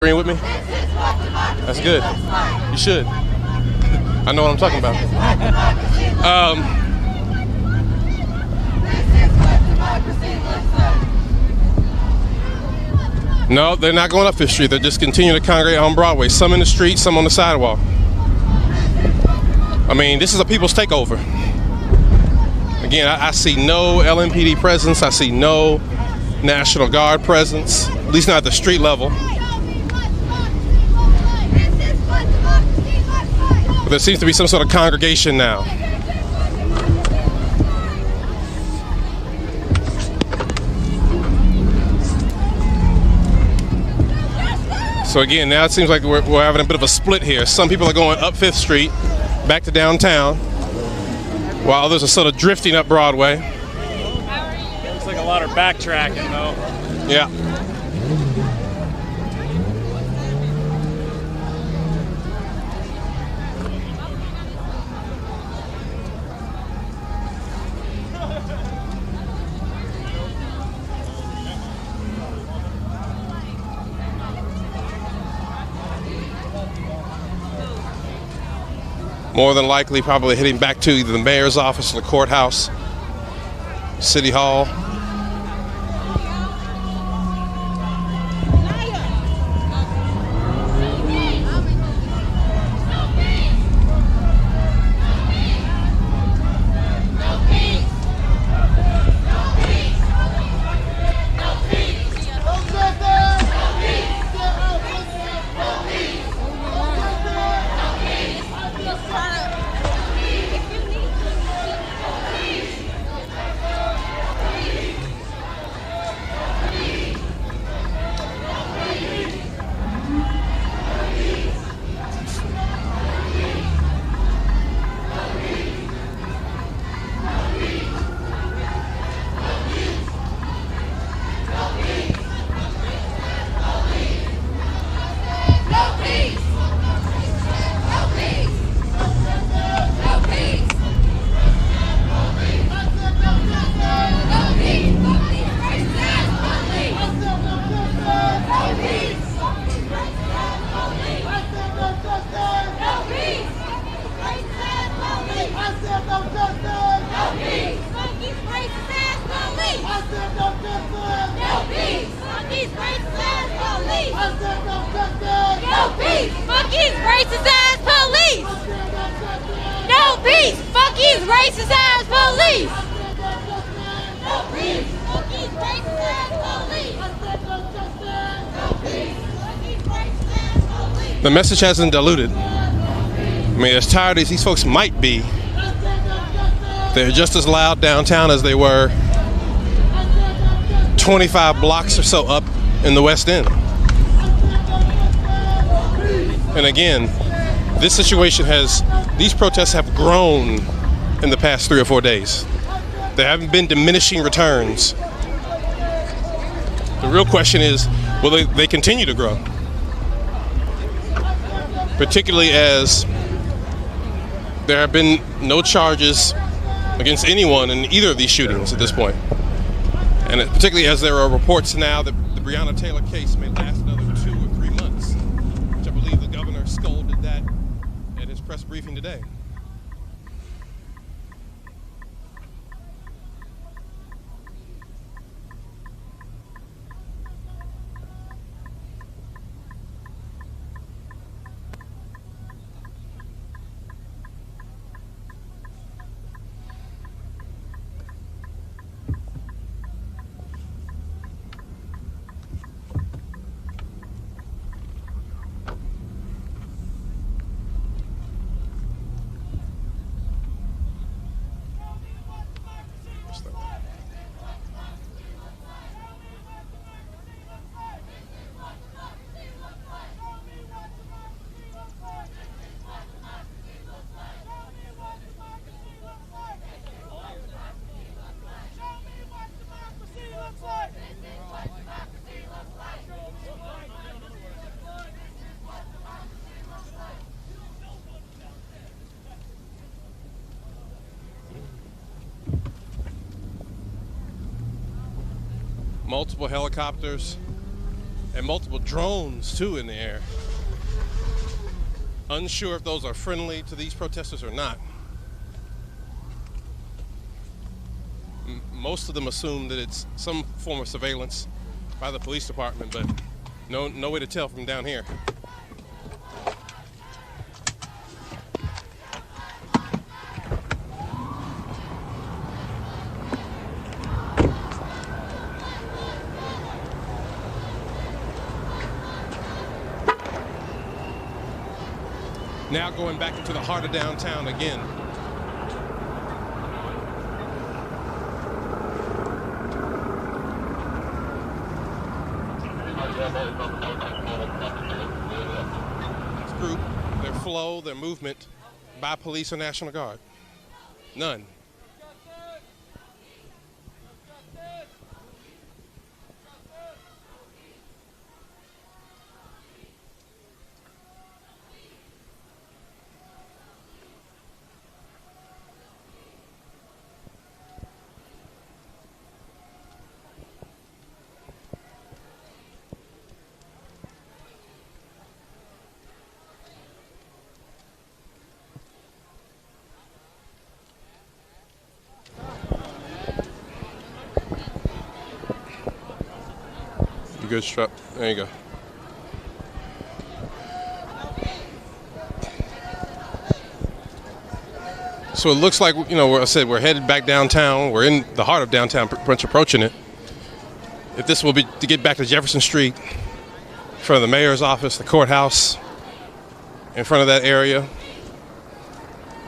Agreeing with me? That's good. You should. I know what I'm talking about. No, they're not going up Fifth Street. They're just continuing to congregate on Broadway. Some in the street, some on the sidewalk. I mean, this is a people's takeover. Again, I see no LMPD presence. I see no National Guard presence, at least not at the street level. But there seems to be some sort of congregation now. So again, now it seems like we're having a bit of a split here. Some people are going up Fifth Street, back to downtown, while others are sort of drifting up Broadway. Looks like a lot of backtracking, though. Yeah. More than likely, probably heading back to either the mayor's office or the courthouse, City Hall. The message hasn't diluted. I mean, as tired as these folks might be, they're just as loud downtown as they were 25 blocks or so up in the West End. And again, this situation these protests have grown in the past 3 or 4 days. There haven't been diminishing returns. The real question is, will they continue to grow? Particularly as there have been no charges against anyone in either of these shootings at this point. And particularly as there are reports now that the Breonna Taylor case may last another 2 or 3 months, which I believe the governor scolded that at his press briefing today. multiple helicopters And multiple drones, too, in the air. Unsure if those are friendly to these protesters or not. Most of them assume that it's some form of surveillance by the police department, but no way to tell from down here. Now going back into the heart of downtown again. This group, their flow, their movement by police or National Guard? None. Good strap. There you go. So it looks like, you know, I said we're headed back downtown. We're in the heart of downtown, pretty much approaching it. If this will be to get back to Jefferson Street, in front of the mayor's office, the courthouse, in front of that area.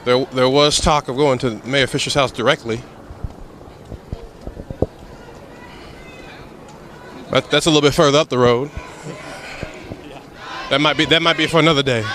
There was talk of going to Mayor Fisher's house directly. That's a little bit further up the road. That might be for another day.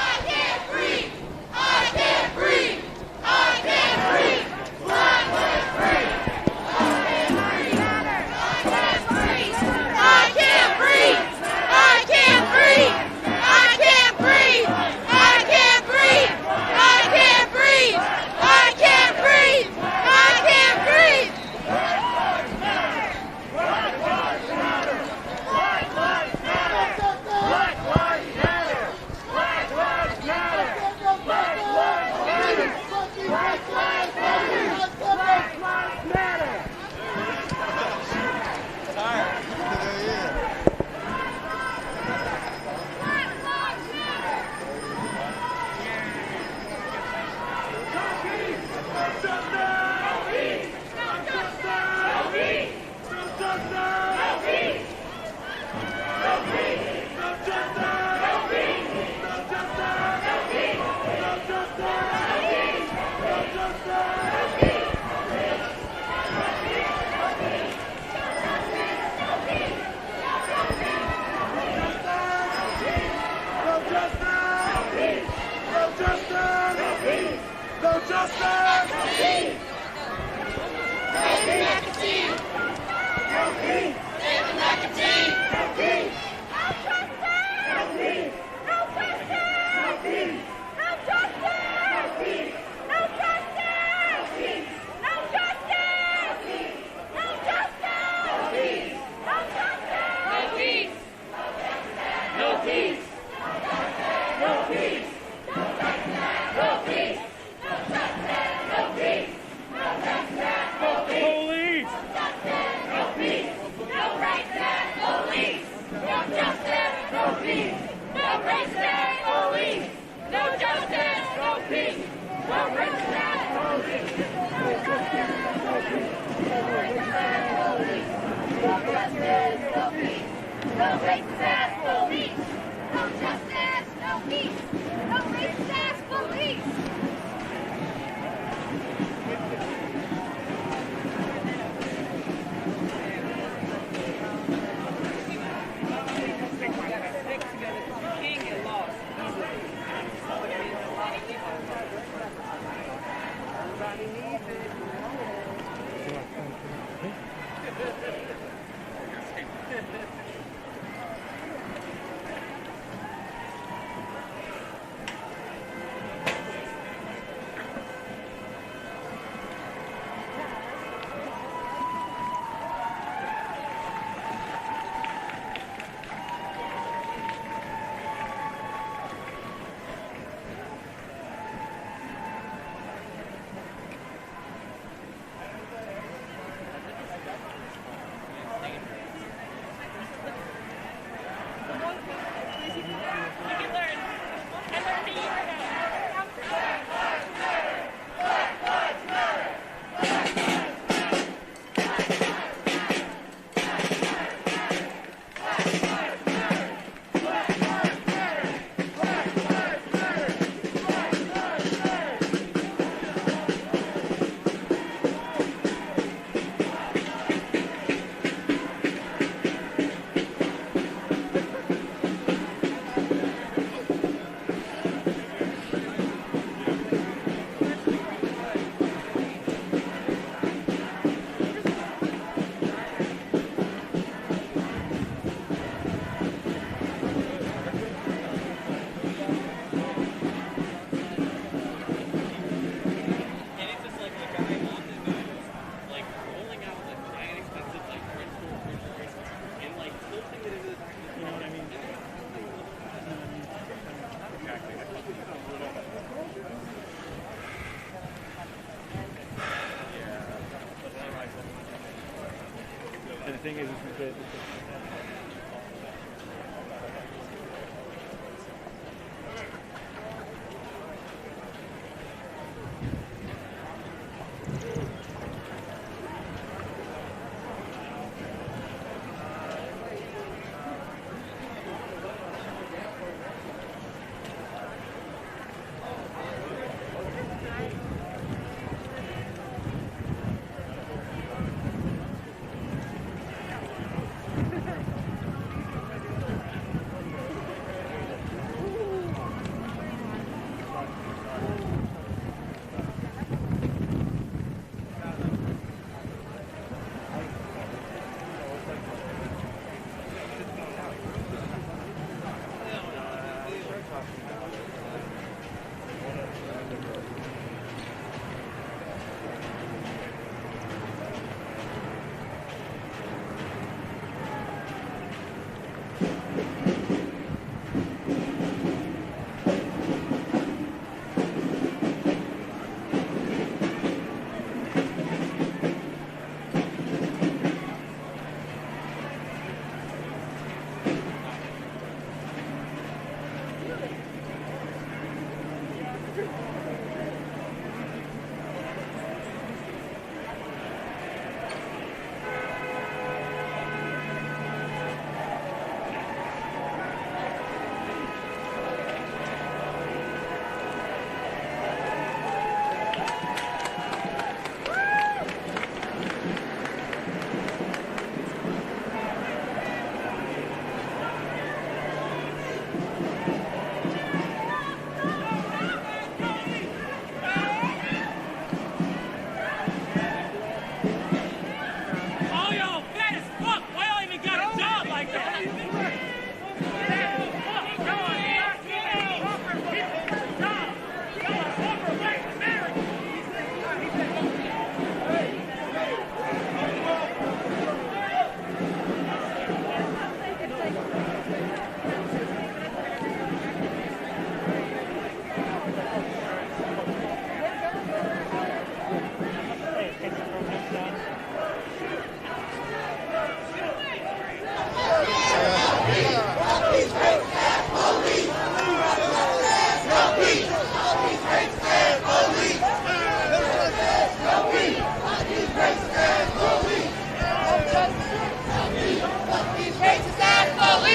thing is that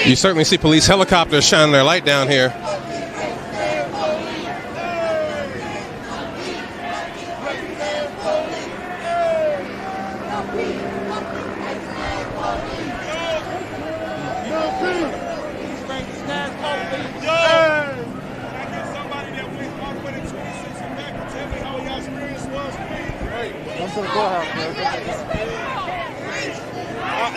You certainly see police helicopters shining their light down here.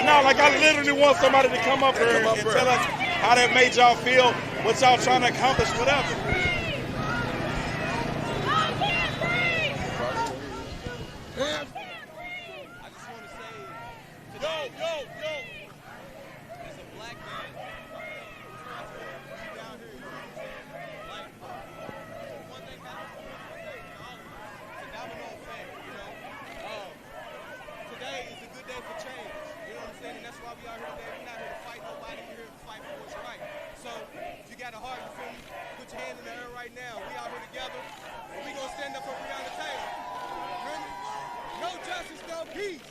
No, like I literally want somebody to come up here and tell us how that made y'all feel, what y'all trying to accomplish, whatever. I just want to say, yo, as a black man, down here, like, one thing happens, it's a domino effect, today is a good day for change, you know what I'm saying, and that's why we out here today. We're not here to fight nobody, we're here to fight for what's right. So, if you got a heart, you feel me, put your hands in the air right now. We out here together, and we gonna stand up for Breonna Taylor. Remember? No justice, no peace.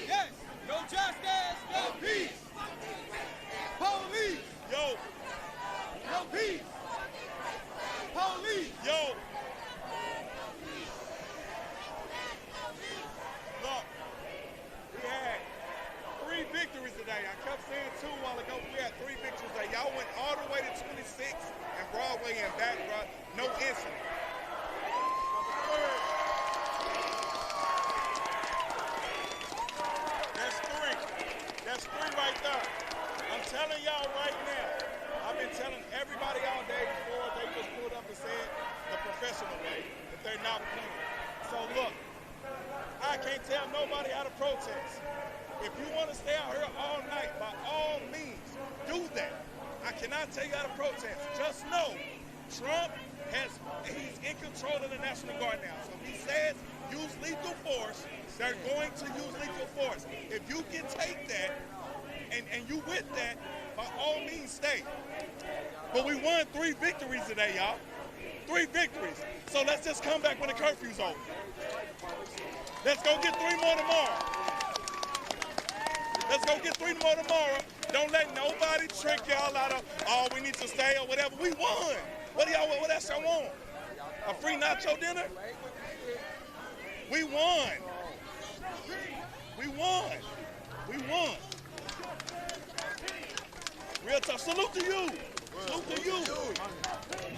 Yes, no justice, no peace. Police, Yo, no peace. Police, yo. Look, we had 3 victories today. I kept saying 2 a while ago. We had 3 victories today. Y'all went all the way to 26 and Broadway and back, bro. No incident. That's 3 right there. I'm telling y'all right now. I've been telling everybody all day before they just pulled up and said the professional way that they're not playing. So look, I can't tell nobody how to protest. If you want to stay out here all night, by all means, do that. I cannot tell you how to protest. Just know Trump he's in control of the National Guard now. So if he says use lethal force, they're going to use lethal force. If you can take that and you with that, by all means stay. But we won 3 victories today, y'all. 3 victories. So let's just come back when the curfew's over. Let's go get 3 more tomorrow. Let's go get 3 more tomorrow. Don't let nobody trick y'all out of, oh, we need to stay or whatever. We won. What else y'all want? A free nacho dinner? We won. We won. We won. Real tough. Salute to you. Salute to you.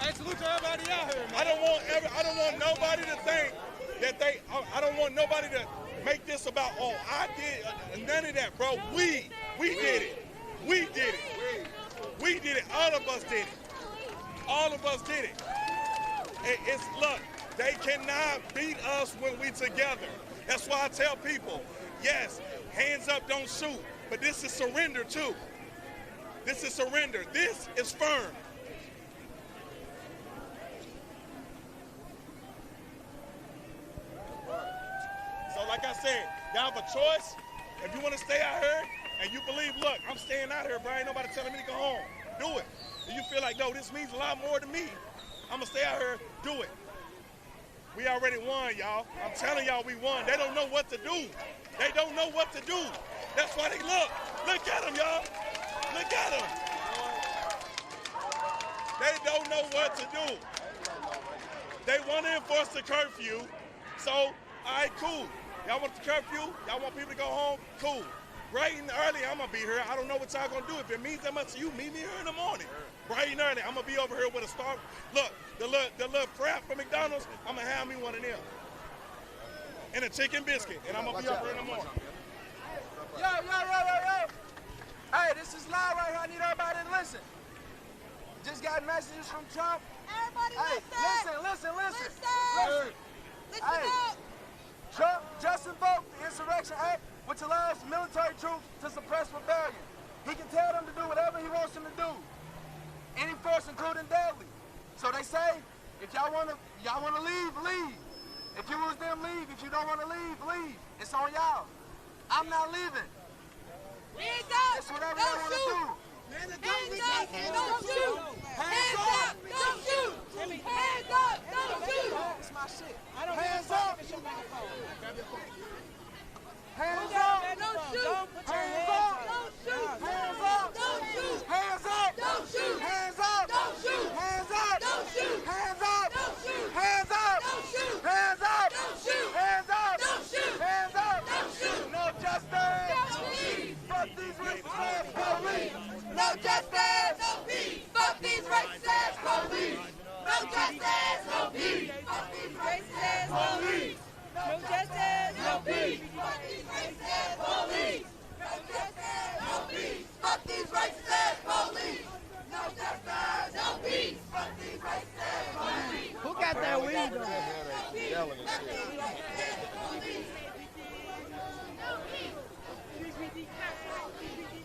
Hey, salute to everybody out here, man. I don't want nobody to think that I don't want nobody to make this about, oh, I did. None of that, bro. We did it. We did it. We did it. All of us did it. All of us did it. Look, they cannot beat us when we together. That's why I tell people, yes, hands up, don't shoot. But this is surrender too. This is surrender. This is firm. So like I said, y'all have a choice. If you want to stay out here and you believe, look, I'm staying out here, bro, ain't nobody telling me to go home. Do it. If you feel like, no, this means a lot more to me, I'm going to stay out here, do it. We already won, y'all. I'm telling y'all we won. They don't know what to do. They don't know what to do. That's why they look. Look at them, y'all. Look at them. They don't know what to do. They want to enforce the curfew. So, all right, cool. Y'all want the curfew? Y'all want people to go home? Cool. Bright and early, I'm going to be here. I don't know what y'all going to do. If it means that much to you, meet me here in the morning. Bright and early, I'm going to be over here with a star. Look, the little frap from McDonald's, I'm going to have me one of them. And a chicken biscuit. And I'm going to be over here in the morning. Yo. Hey, this is live right here. I need everybody to listen. Just got messages from Trump. Everybody Hey, listen. Listen up. Trump just invoked the Insurrection Act, which allows military troops to suppress rebellion. He can tell them to do whatever he wants them to do. Any force, including deadly. So they say, if y'all wanna leave, leave. If you was them, leave. If you don't wanna leave, leave. It's on y'all. I'm not leaving. Hands up. It's whatever y'all wanna do. Hands up. Don't shoot. Hands up. Don't shoot. Hands up. Don't shoot. It's my shit. Hands up. Hands up. Don't shoot. Don't put your hands up. Don't shoot. Hands up. Don't shoot. Hands up. Don't shoot. Hands up. Don't shoot. Hands up. Don't shoot. Hands up. Don't shoot. Hands up. Don't shoot. Hands up. Don't shoot. Hands up. Don't shoot. Hands up. Don't shoot. No justice. No peace. Fuck these racist ass police. No justice. No peace. Fuck these racist ass police. No justice. No peace. Fuck these racist ass police. No justice. No peace. Fuck these racist ass police. No justice. No peace. Fuck these racist ass police. No justice. No peace. Fuck these racist ass police. Who got that weed on? Yelling and shit.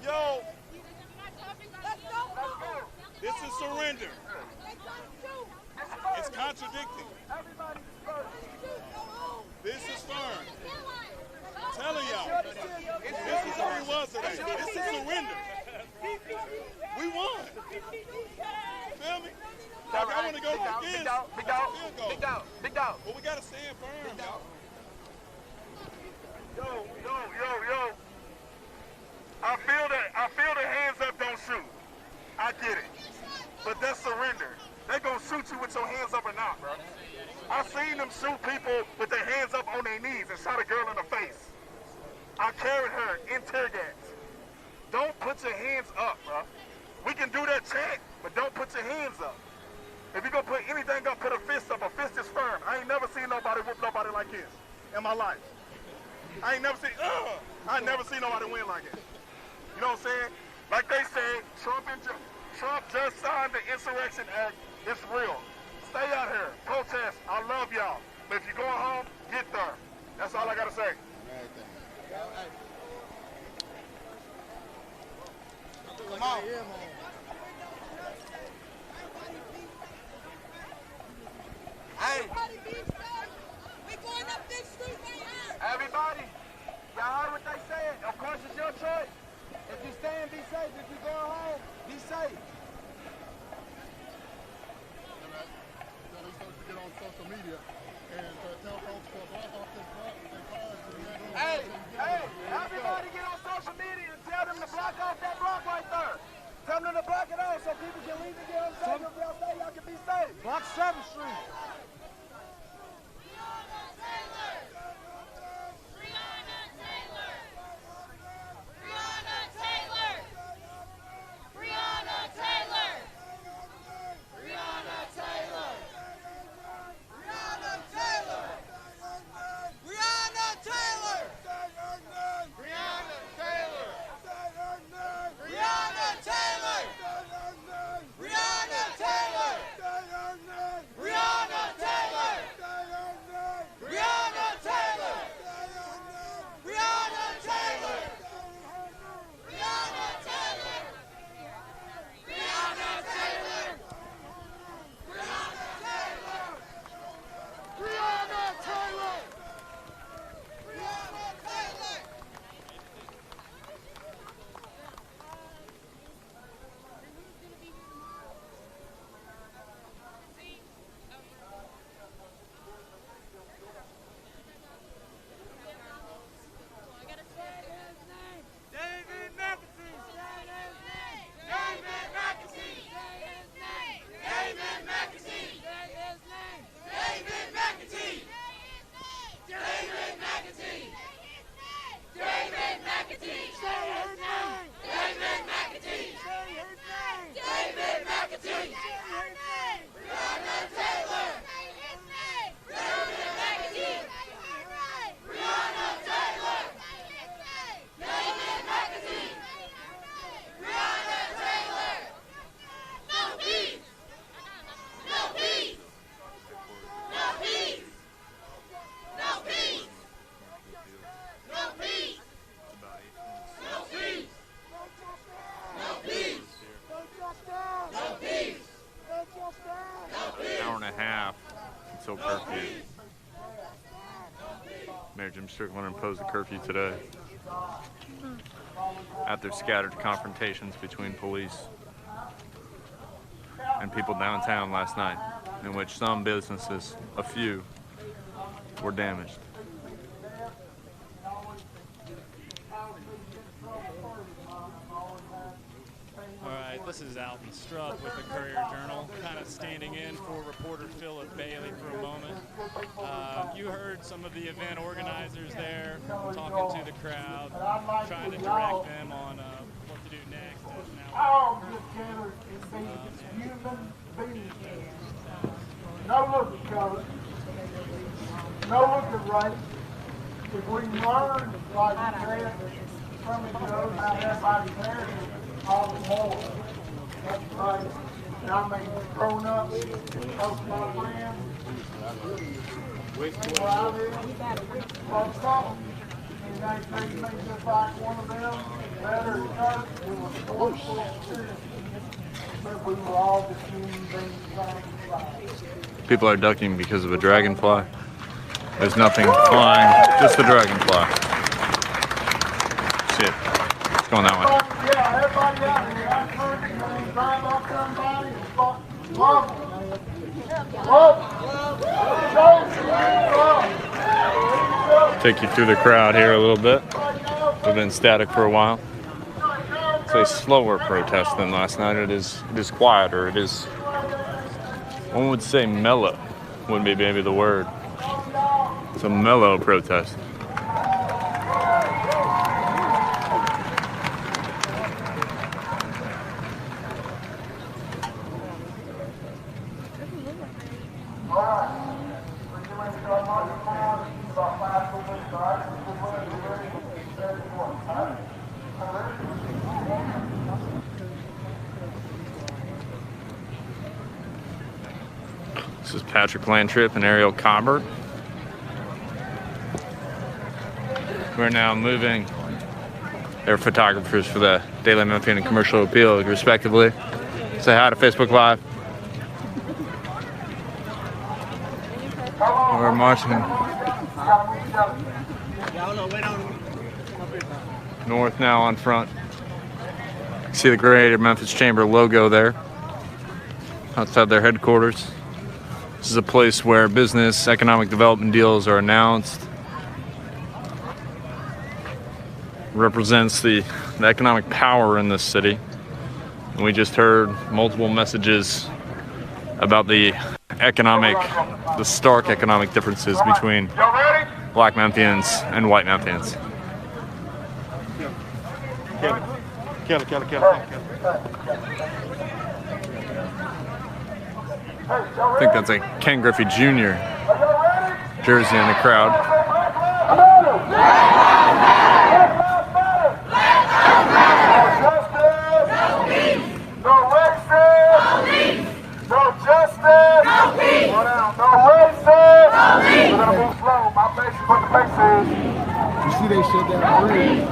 Yo, Let's go. this is surrender. It's contradicting. Everybody's first. This is firm. I'm telling y'all. This is who he was today. This is surrender. We won. Feel me? Like, I want to go like this. Big dog. But we got to stand firm, y'all. Yo. I feel the hands up, don't shoot. I get it. But that's surrender. They gonna shoot you with your hands up or not, bro. I seen them shoot people with their hands up on their knees and shot a girl in the face. I carried her in tear gas. Don't put your hands up, bro. We can do that chant, but don't put your hands up. If you gonna put anything up, put a fist up. A fist is firm. I ain't never seen nobody whoop nobody like this in my life. I ain't never seen nobody win like it. You know what I'm saying? Like they say, Trump just signed the Insurrection Act. It's real. Stay out here. Protest. I love y'all. But if you're going home, get there. That's all I got to say. Come on. Hey. We going up this street. you stay and be safe. If you go home, be safe. Get on social media and tell folks to block off this block and cars. Hey, everybody get on social media and tell them to block off that block right there. Tell them to block it off so people can leave and get on safe. If y'all say y'all can be safe. Block 7th Street. Until curfew. Mayor Jim Strickland imposed a curfew today after scattered confrontations between police and people downtown last night, in which some businesses, a few, were damaged. This is Alton Strupp with the Courier-Journal, kind of standing in for reporter Philip Bailey for a moment. You heard some of the event organizers there talking to the crowd, trying to direct them on what to do next. All dictators is human beings. No look at color. No look at race. If we learn, like you said, from each other, how everybody's there, all the more. That's right. I mean, grown up, most of my friends, where I live, from something, and they treat me just like one of them. Better church, we were forceful citizens, but we were all just human beings trying to survive. People are ducking because of a dragonfly. There's nothing flying, just the dragonfly. Shit. It's going that way. Yeah, everybody out here, I heard you, man, drive up somebody and start love. Take you through the crowd here a little bit. We've been static for a while. It's a slower protest than last night. It is quieter. It is, one would say mellow, wouldn't be maybe the word. It's a mellow protest. This is Patrick Landtrip and Ariel Cobbert. We're now moving. They're photographers for the Daily Memphian and Commercial Appeal, respectively. Say hi to Facebook Live. We're marching north now on front. See the Greater Memphis Chamber logo there outside their headquarters. This is a place where business, economic development deals are announced. Represents the economic power in this city. And we just heard multiple messages about the stark economic differences between black Memphians and white Memphians. I think that's a Ken Griffey Jr. jersey in the crowd. You see they shut down the bridge.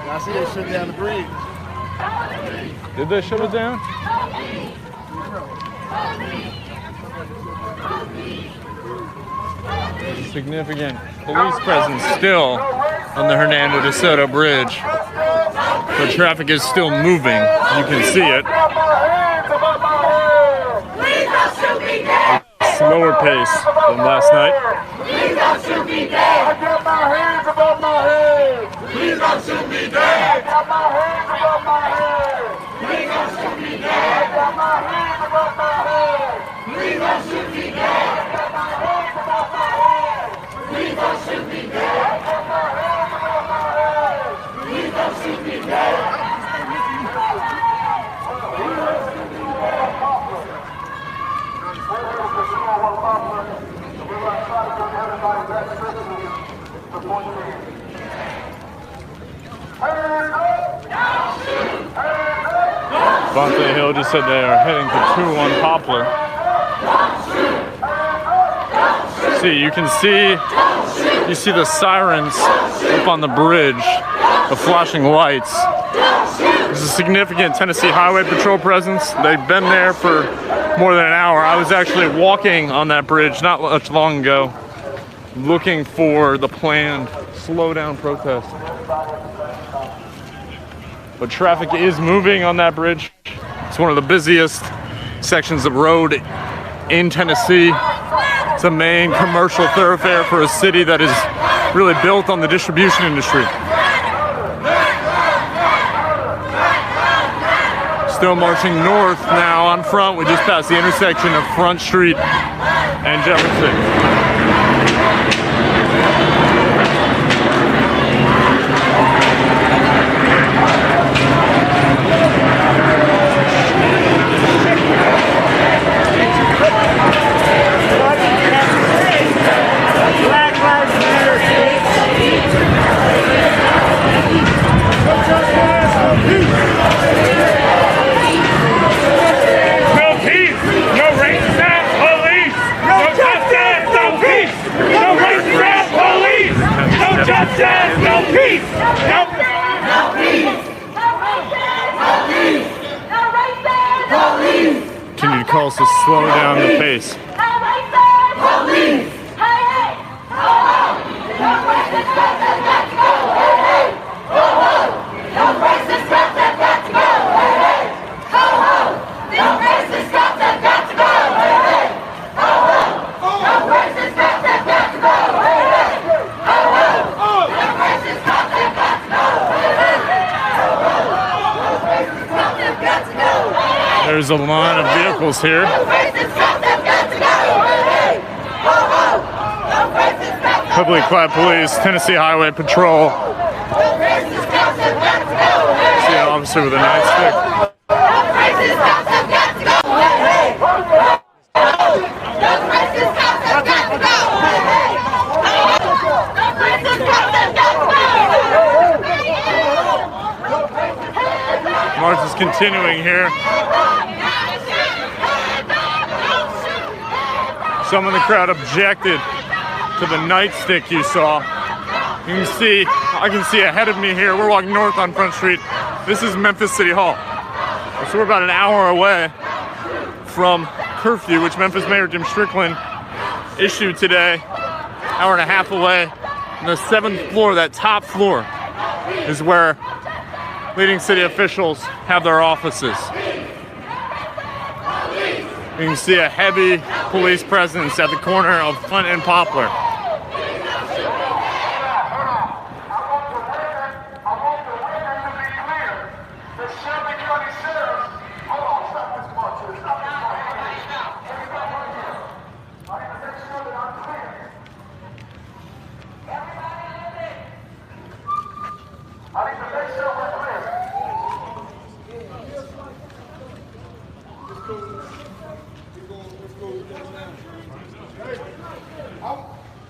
I see they shut down the bridge. Did they shut it down? Significant police presence still on the Hernando de Soto Bridge. The traffic is still moving. You can see it. Slower pace than last night. Please don't shoot me dead. I got my hands above my head. Please don't shoot me dead. I got my hands above my head. Please don't shoot me dead. I got my hands above my head. Please don't shoot me dead. I got my hands above my head. Please don't shoot me dead. I got my hands above my head. Please don't shoot me dead. Vontae Hill just said they are heading to 2-1 Poplar. See, you see the sirens up on the bridge, the flashing lights. There's a significant Tennessee Highway Patrol presence. They've been there for more than an hour. I was actually walking on that bridge not much long ago, looking for the planned slowdown protest. But traffic is moving on that bridge. It's one of the busiest sections of road in Tennessee. It's a main commercial thoroughfare for a city that is really built on the distribution industry. Still marching north now on Front. We just passed the intersection of Front Street and Jefferson. Continued calls to slow down the pace. There's a line of vehicles here. Heavily clad police, Tennessee Highway Patrol. See an officer with a nightstick. March is continuing here. Some in the crowd objected to the nightstick you saw. You can see, I can see ahead of me here, we're walking north on Front Street. This is Memphis City Hall. So we're about an hour away from curfew, which Memphis Mayor Jim Strickland issued today. Hour and a half away. On the 7th floor, that top floor, is where leading city officials have their offices. You can see a heavy police presence at the corner of Flint and Poplar.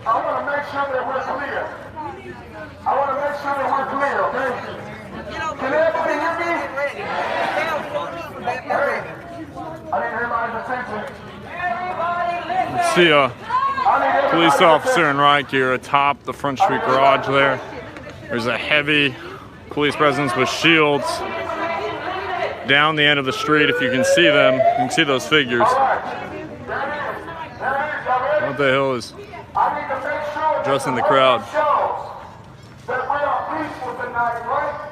I want to make sure that we're clear. I want to make sure that we're clear, okay? Can everybody hear me? I need everybody's attention. See a police officer in riot gear atop the Front Street garage there. There's a heavy police presence with shields down the end of the street. If you can see them, you can see those figures. What the hell is addressing the crowd? That we are peaceful tonight, right?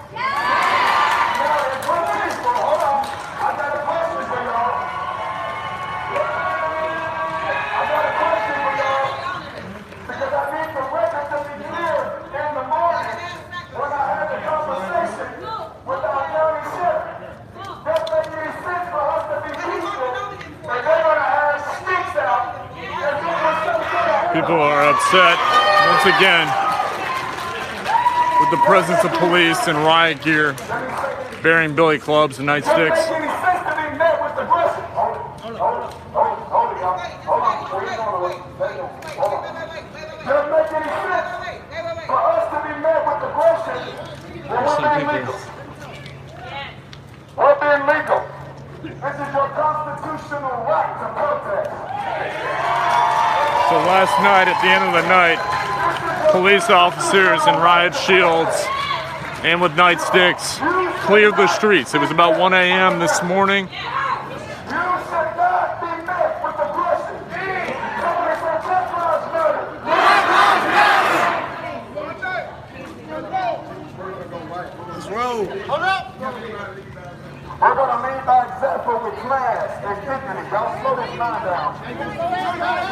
People are upset once again with the presence of police in riot gear bearing billy clubs and nightsticks. We're being legal. This is your constitutional right to protest. So last night, at the end of the night, police officers in riot shields and with nightsticks cleared the streets. It was about 1 a.m. this morning. You should not be met with aggression. Somebody said Black Lives Matter. Let's roll. Hold up. We're going to lead by example with class and dignity. Y'all slow this line down. Slow this line down.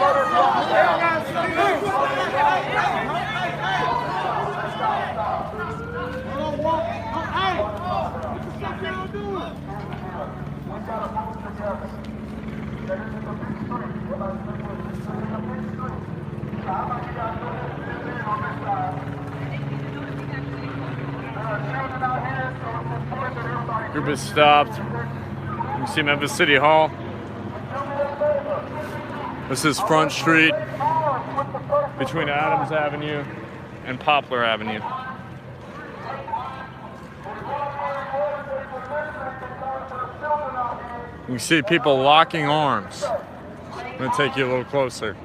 Group is stopped. You can see Memphis City Hall. This is Front Street between Adams Avenue and Poplar Avenue. You can see people locking arms. I'm going to take you a little closer.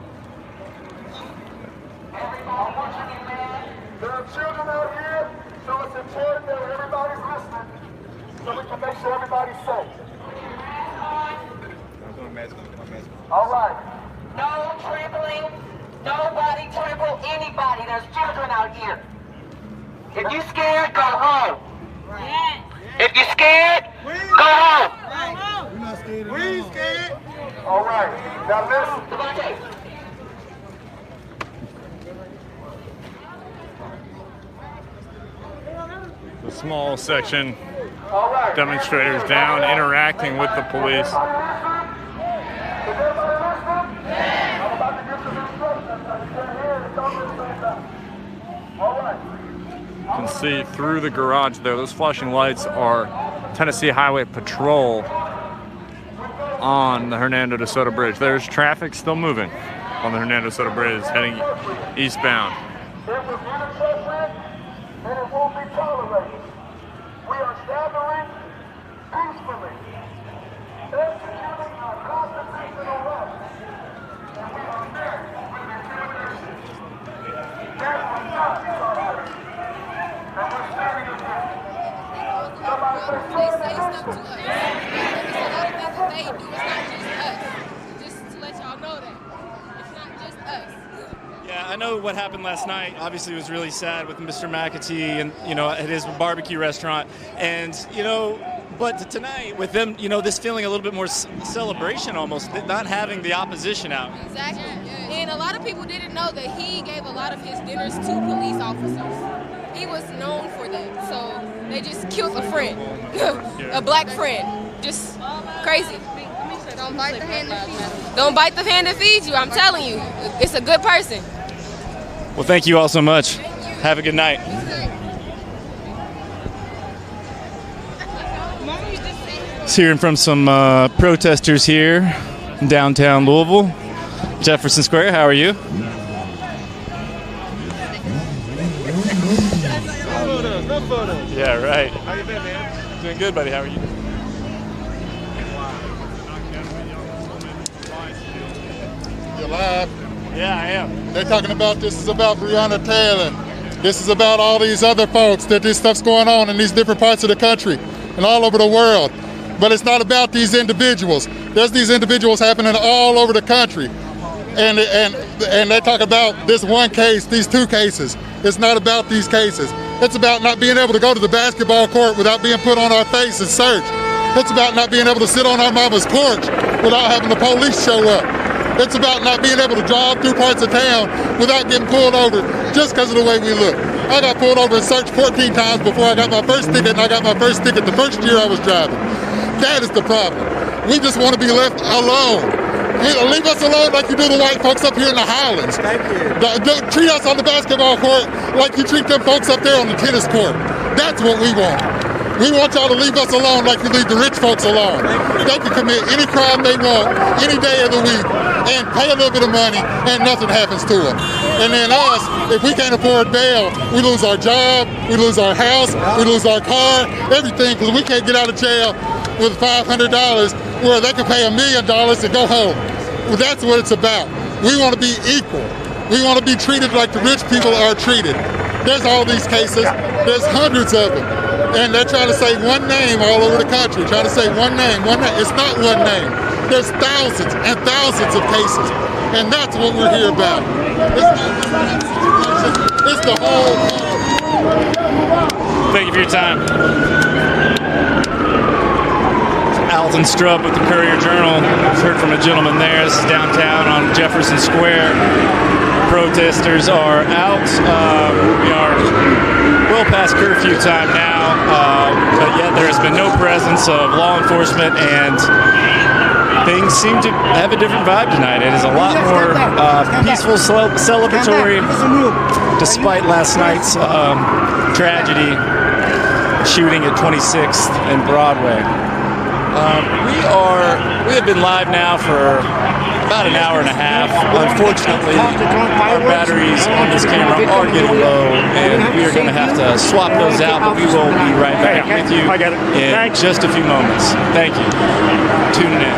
There are children out here, so it's important that everybody's listening so we can make sure everybody's safe. All right. No trampling. Nobody trample anybody. There's children out here. If you scared, go home. Yes. If you're scared, go home. We're not scared. We ain't scared. All right. Now listen. The small section, demonstrators down, interacting with the police. You can see through the garage there, those flashing lights are Tennessee Highway Patrol on the Hernando de Soto Bridge. There's traffic still moving on the Hernando de Soto Bridge heading eastbound. And it won't be tolerated. We are gathering peacefully, executing our constitutional rights, and we are met with intimidation. That will not be tolerated. And we're standing against it. Somebody say, They say stuff to us. It's a lot of things that they do. It's not just us. Just to let y'all know that. It's not just us. Yeah, I know what happened last night. Obviously, it was really sad with Mr. McAtee and, at his barbecue restaurant. And, but tonight with them, this feeling a little bit more celebration almost, not having the opposition out. Exactly. And a lot of people didn't know that he gave a lot of his dinners to police officers. He was known for that. So they just killed a friend, a black friend. Just crazy. Don't bite the hand that feeds you. Don't bite the hand that feeds you. I'm telling you, it's a good person. Well, thank you all so much. Have a good night. Hearing from some protesters here in downtown Louisville. Jefferson Square, how are you? No photos. Yeah, right. How you been, man? Doing good, buddy. How are you? You're live. Yeah, I am. They're talking about this is about Breonna Taylor. This is about all these other folks, that this stuff's going on in these different parts of the country and all over the world. But it's not about these individuals. There's these individuals happening all over the country. And they talk about this one case, these two cases. It's not about these cases. It's about not being able to go to the basketball court without being put on our face and searched. It's about not being able to sit on our mama's porch without having the police show up. It's about not being able to drive through parts of town without getting pulled over just because of the way we look. I got pulled over and searched 14 times before I got my first ticket, and I got my first ticket the first year I was driving. That is the problem. We just want to be left alone. Leave us alone like you do the white folks up here in the Highlands. Thank you. Don't treat us on the basketball court like you treat them folks up there on the tennis court. That's what we want. We want y'all to leave us alone like you leave the rich folks alone. They can commit any crime they want, any day of the week, and pay a little bit of money, and nothing happens to them. And then us, if we can't afford bail, we lose our job, we lose our house, we lose our car, everything, because we can't get out of jail with $500 where they can pay $1 million to go home. Well, that's what it's about. We want to be equal. We want to be treated like the rich people are treated. There's all these cases. There's hundreds of them. And they're trying to say one name all over the country, trying to say one name, one name. It's not one name. There's thousands and thousands of cases. And that's what we're here about. It's the whole country. Thank you for your time. Alton Strubb with the Courier-Journal. I've heard from a gentleman there. This is downtown on Jefferson Square. Protesters are out. We are well past curfew time now, but yet there has been no presence of law enforcement, and things seem to have a different vibe tonight. It is a lot more peaceful, celebratory, despite last night's tragedy, shooting at 26th and Broadway. We have been live now for about an hour and a half. Unfortunately, our batteries on this camera are getting low, and we are going to have to swap those out, but we will be right back with you in just a few moments. Thank you. Tuning in.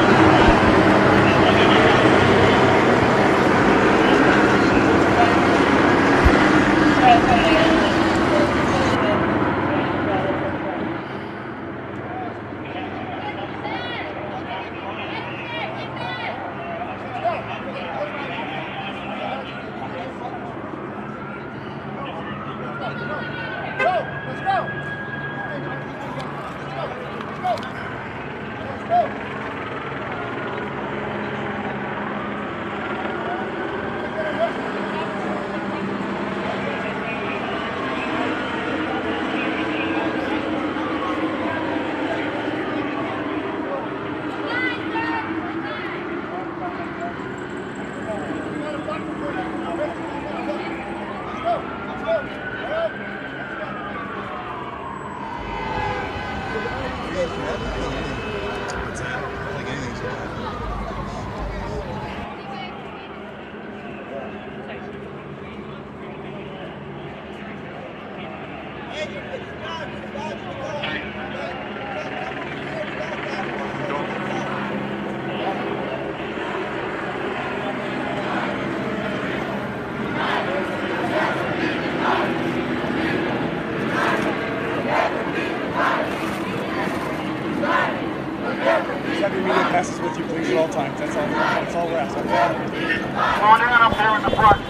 passes with you, please, at all times. That's all we're asking. Come on in up here in the front.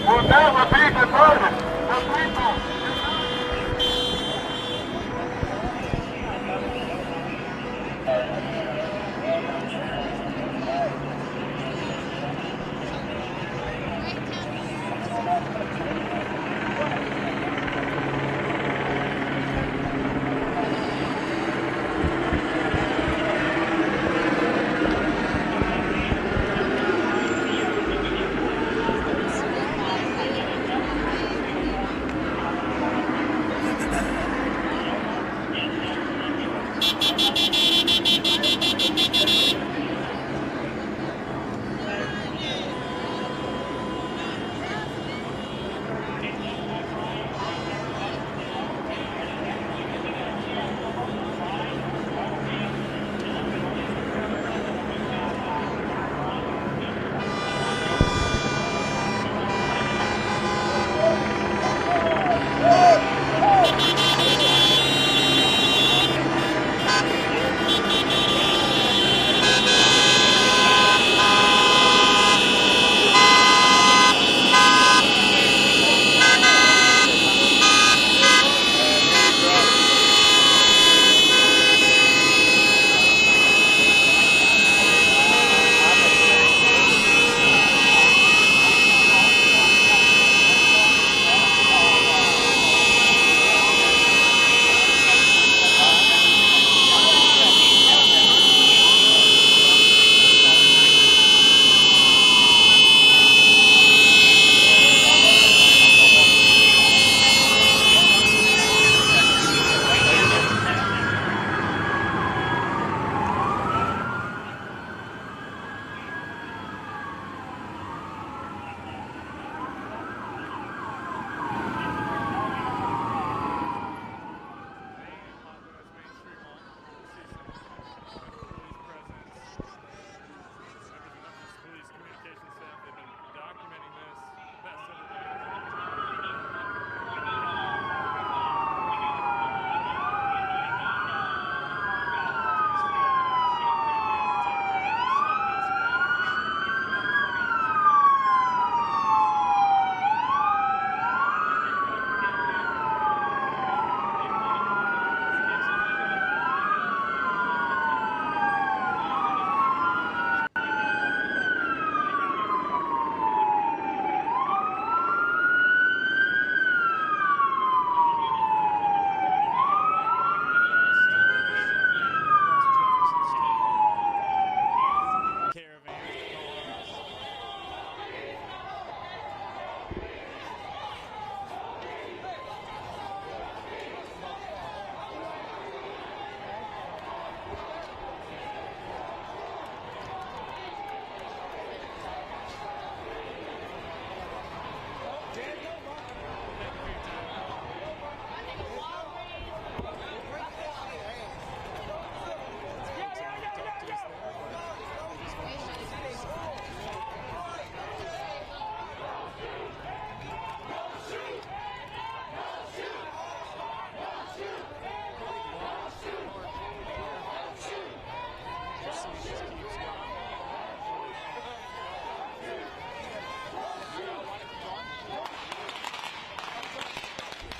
will never be converted. The people.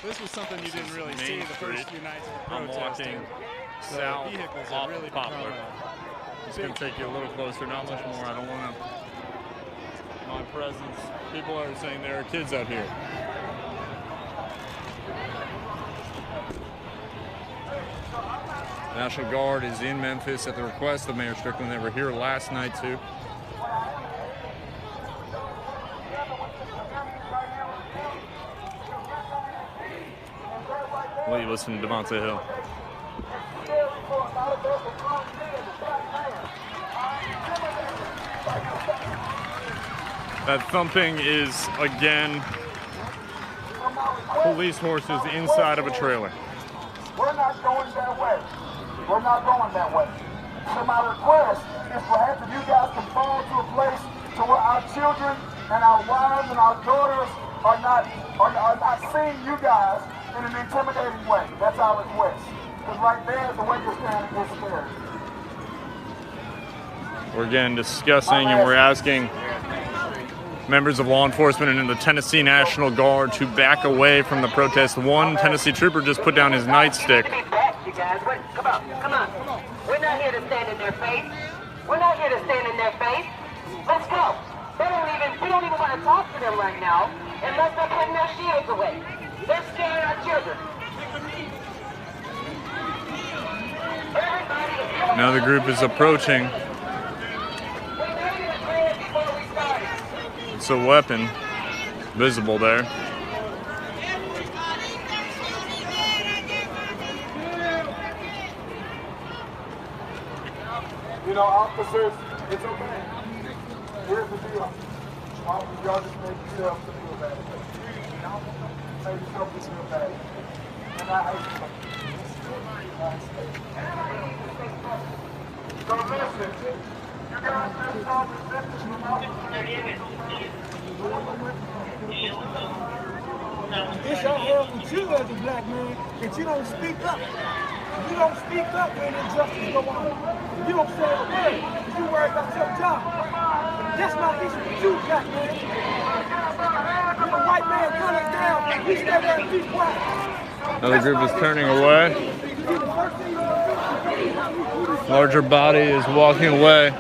This was something you didn't really see the first few nights of the I'm protesting. walking So south vehicles have off really of Poplar. become Just going to take you a little closer, not much more. I don't want to. My presence. People are saying there are kids out here. National Guard is in Memphis at the request of Mayor Strickland. They were here last night too. Lee, listen to Devontae Hill. That thumping is, again, police horses inside of a trailer. We're not going that way. We're not going that way. So my request is perhaps if you guys can fall to a place to where our children and our wives and our daughters are not seeing you guys in an intimidating way. That's our request. Because right there, the way you're standing is scary. We're again discussing and we're asking members of law enforcement and the Tennessee National Guard to back away from the protest. One Tennessee trooper just put down his nightstick. You guys, come on. We're not here to stand in their face. We're not here to stand in their face. Let's go. We don't even want to talk to them right now unless they're putting their shields away. They're scaring our children. Now the group is approaching. It's a weapon visible there. You know, officers, it's okay. Here's the deal. Officers, y'all just make yourselves feel bad. Make yourself feel bad. And I hate you. So listen, you guys just saw the message from It's your hell with you as a black man that you don't speak up. You don't speak up when injustice go on. You don't say a word because you worry about your job. That's my issue with you, black man. When a white man guns down, we stay there and be quiet. Another group is turning away. Larger body is walking away.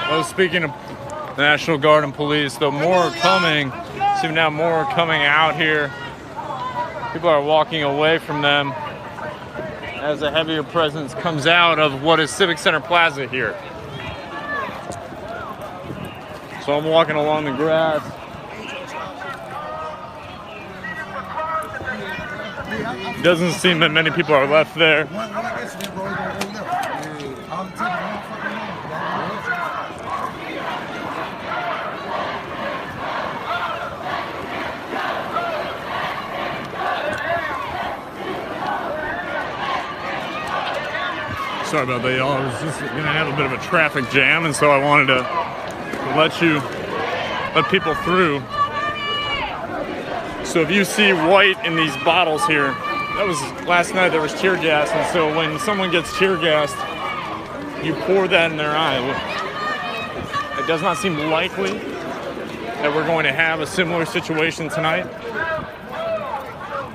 Well, speaking of the National Guard and police, though, more are coming. See now more are coming out here. People are walking away from them as a heavier presence comes out of what is Civic Center Plaza here. So I'm walking along the grass. Doesn't seem that many people are left there. Sorry about that, y'all. I was just gonna have a bit of a traffic jam, and so I wanted to let people through. So if you see white in these bottles here, that was last night. There was tear gas, and so when someone gets tear gassed, you pour that in their eye. It does not seem likely that we're going to have a similar situation tonight.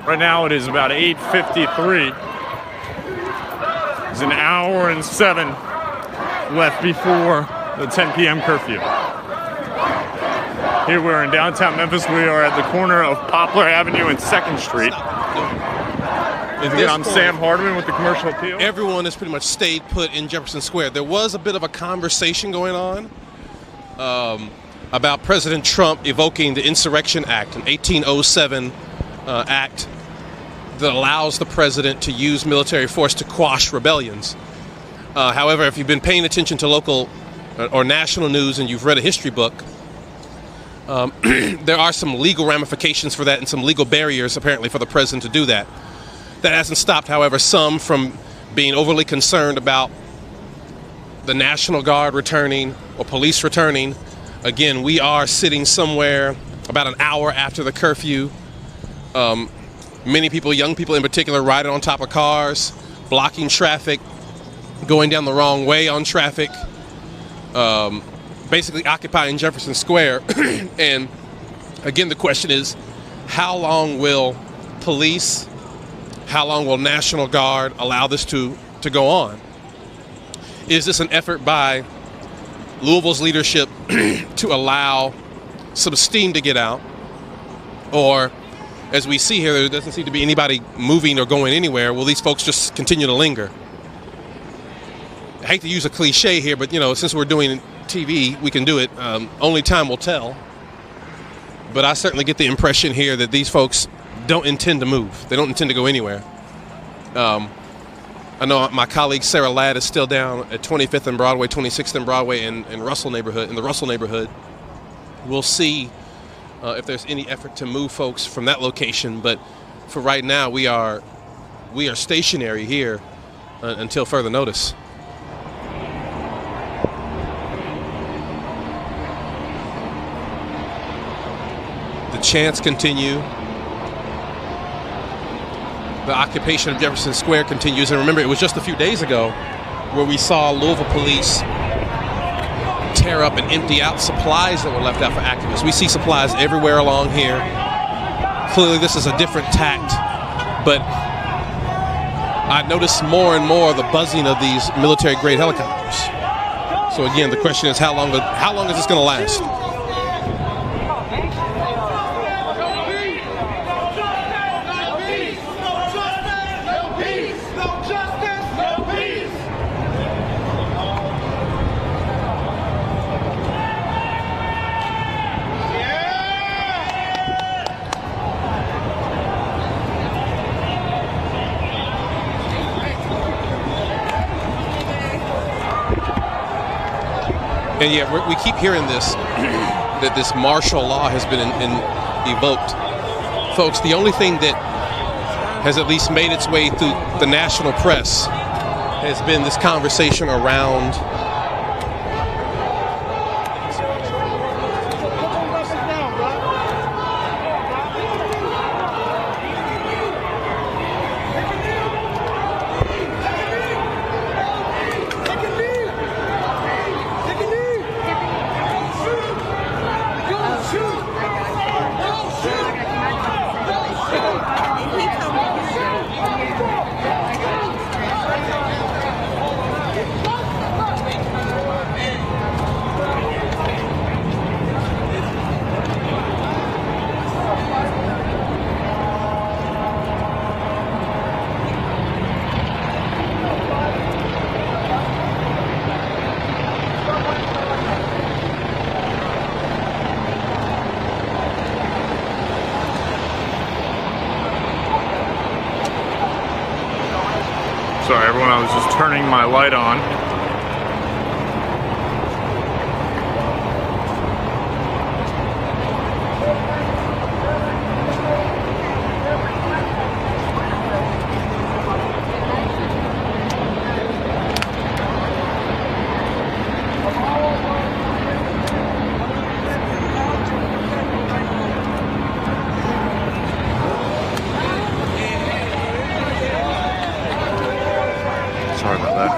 Right now it is about 8:53. There's an hour and 7 left before the 10 p.m. curfew. Here we're in downtown Memphis. We are at the corner of Poplar Avenue and 2nd Street. I'm Sam Hardman with the Commercial Appeal. Everyone has pretty much stayed put in Jefferson Square. There was a bit of a conversation going on about President Trump evoking the Insurrection Act, an 1807 act that allows the president to use military force to quash rebellions. However, if you've been paying attention to local or national news and you've read a history book, there are some legal ramifications for that and some legal barriers apparently for the president to do that. That hasn't stopped, however, some from being overly concerned about the National Guard returning or police returning. Again, we are sitting somewhere about an hour after the curfew. Many people, young people in particular, riding on top of cars, blocking traffic, going down the wrong way on traffic, basically occupying Jefferson Square. And again, the question is, how long will police, how long will National Guard allow this to go on? Is this an effort by Louisville's leadership to allow some steam to get out? Or, as we see here, there doesn't seem to be anybody moving or going anywhere. Will these folks just continue to linger? I hate to use a cliche here, but, you know, since we're doing TV, we can do it. Only time will tell. But I certainly get the impression here that these folks don't intend to move. They don't intend to go anywhere. I know my colleague Sarah Ladd is still down at 25th and Broadway, 26th and Broadway in the Russell neighborhood. We'll see if there's any effort to move folks from that location, but for right now we are stationary here until further notice. The chants continue. the occupation of Jefferson Square continues. And remember, it was just a few days ago where we saw Louisville police tear up and empty out supplies that were left out for activists. We see supplies everywhere along here. Clearly, this is a different tact, but I notice more and more the buzzing of these military-grade helicopters. So again, the question is, how long is this going to last? And yet we keep hearing this, that this martial law has been evoked. Folks, the only thing that has at least made its way through the national press has been this conversation around Sorry, everyone, I was just turning my light on. Sorry about that.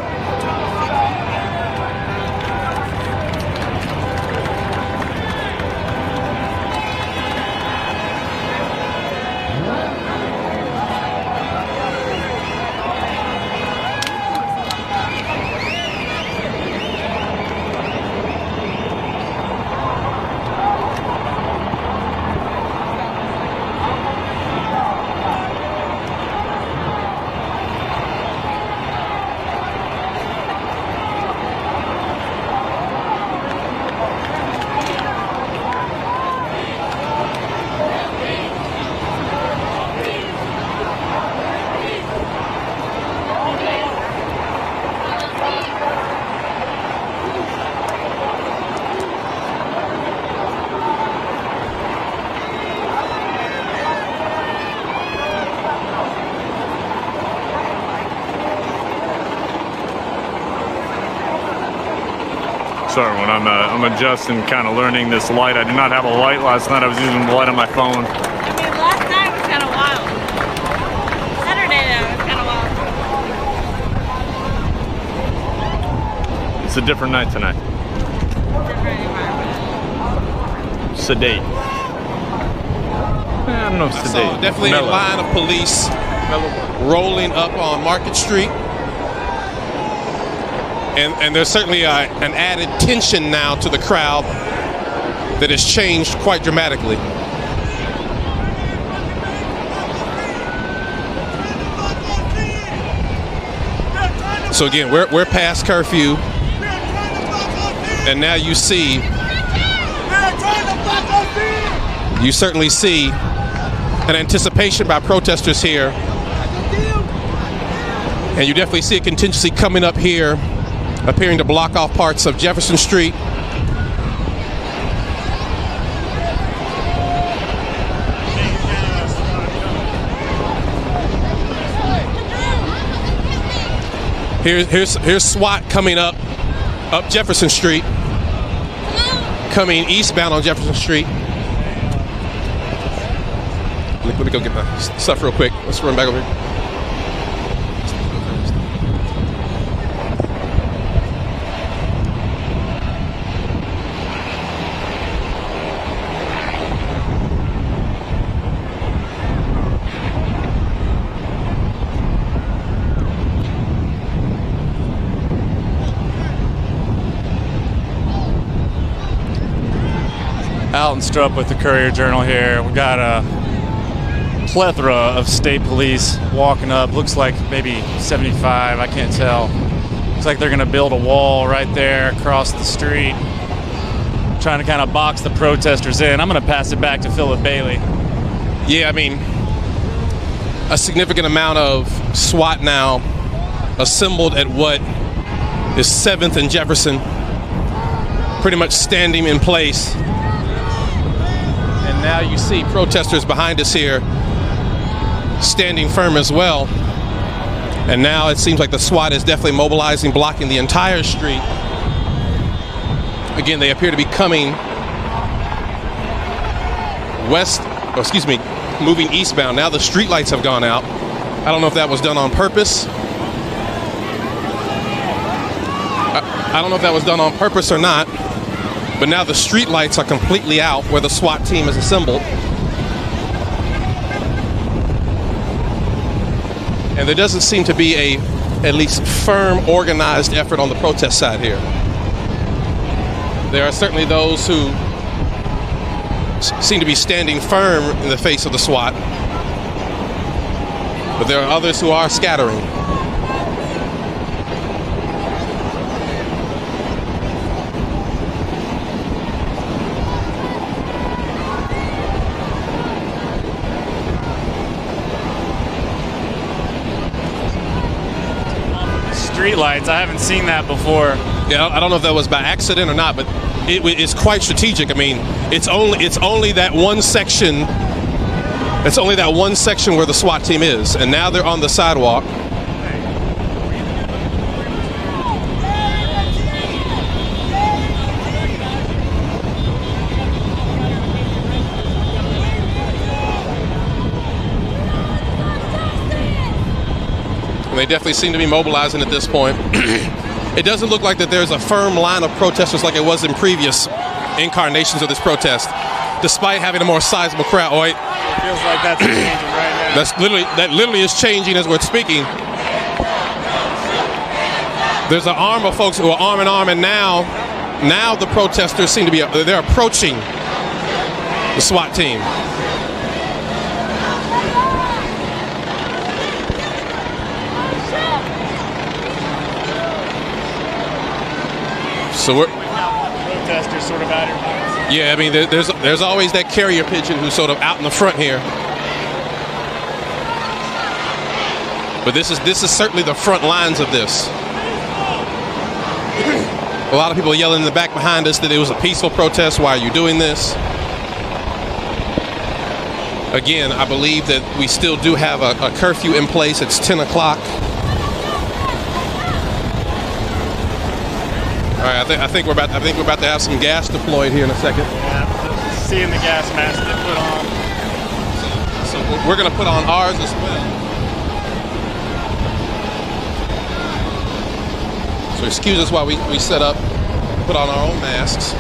Sorry, when I'm adjusting, kind of learning this light. I did not have a light last night. I was using the light on my phone. I mean, last night was kind of wild. Saturday, though, was kind of wild. It's a different night tonight. Different environment. Sedate. I don't know if sedate. So definitely Mellow. a line of police rolling up on Market Street. And there's certainly an added tension now to the crowd that has changed quite dramatically. So again, we're past curfew, and now you certainly see an anticipation by protesters here, and you definitely see a contingency coming up here, appearing to block off parts of Jefferson Street. Here's SWAT coming up Jefferson Street, coming eastbound on Jefferson Street. Let me go get my stuff real quick. Let's run back over here. Alton Strupp with the Courier-Journal here. We got a plethora of state police walking up. Looks like maybe 75, I can't tell. Looks like they're gonna build a wall right there across the street, trying to kind of box the protesters in. I'm gonna pass it back to Philip Bailey. Yeah, I mean, a significant amount of SWAT now assembled at what is 7th and Jefferson, pretty much standing in place. And now you see protesters behind us here standing firm as well. And now it seems like the SWAT is definitely mobilizing, blocking the entire street. Again, they appear to be coming moving eastbound. Now the street lights have gone out. I don't know if that was done on purpose. I don't know if that was done on purpose or not, but now the street lights are completely out where the SWAT team is assembled. And there doesn't seem to be a, at least firm, organized effort on the protest side here. There are certainly those who seem to be standing firm in the face of the SWAT, but there are others who are scattering. Streetlights, I haven't seen that before. Yeah, I don't know if that was by accident or not, but it's quite strategic. I mean, it's only that one section. It's only that one section where the SWAT team is, and now they're on the sidewalk. And they definitely seem to be mobilizing at this point. It doesn't look like that there's a firm line of protesters like it was in previous incarnations of this protest, despite having a more sizable crowd. Oh, wait. It feels like that's changing right now. That literally is changing as we're speaking. There's an arm of folks who are arm in arm, and now the protesters seem to be, they're approaching the SWAT team. So we're protesters sort of out here. Yeah, I mean, there's always that carrier pigeon who's sort of out in the front here. But this is certainly the front lines of this. A lot of people yelling in the back behind us that it was a peaceful protest. Why are you doing this? Again, I believe that we still do have a curfew in place. It's 10 o'clock. All right, I think we're about to have some gas deployed here in a second. Yeah, seeing the gas mask they put on. So we're going to put on ours as well. So excuse us while we set up, put on our own masks.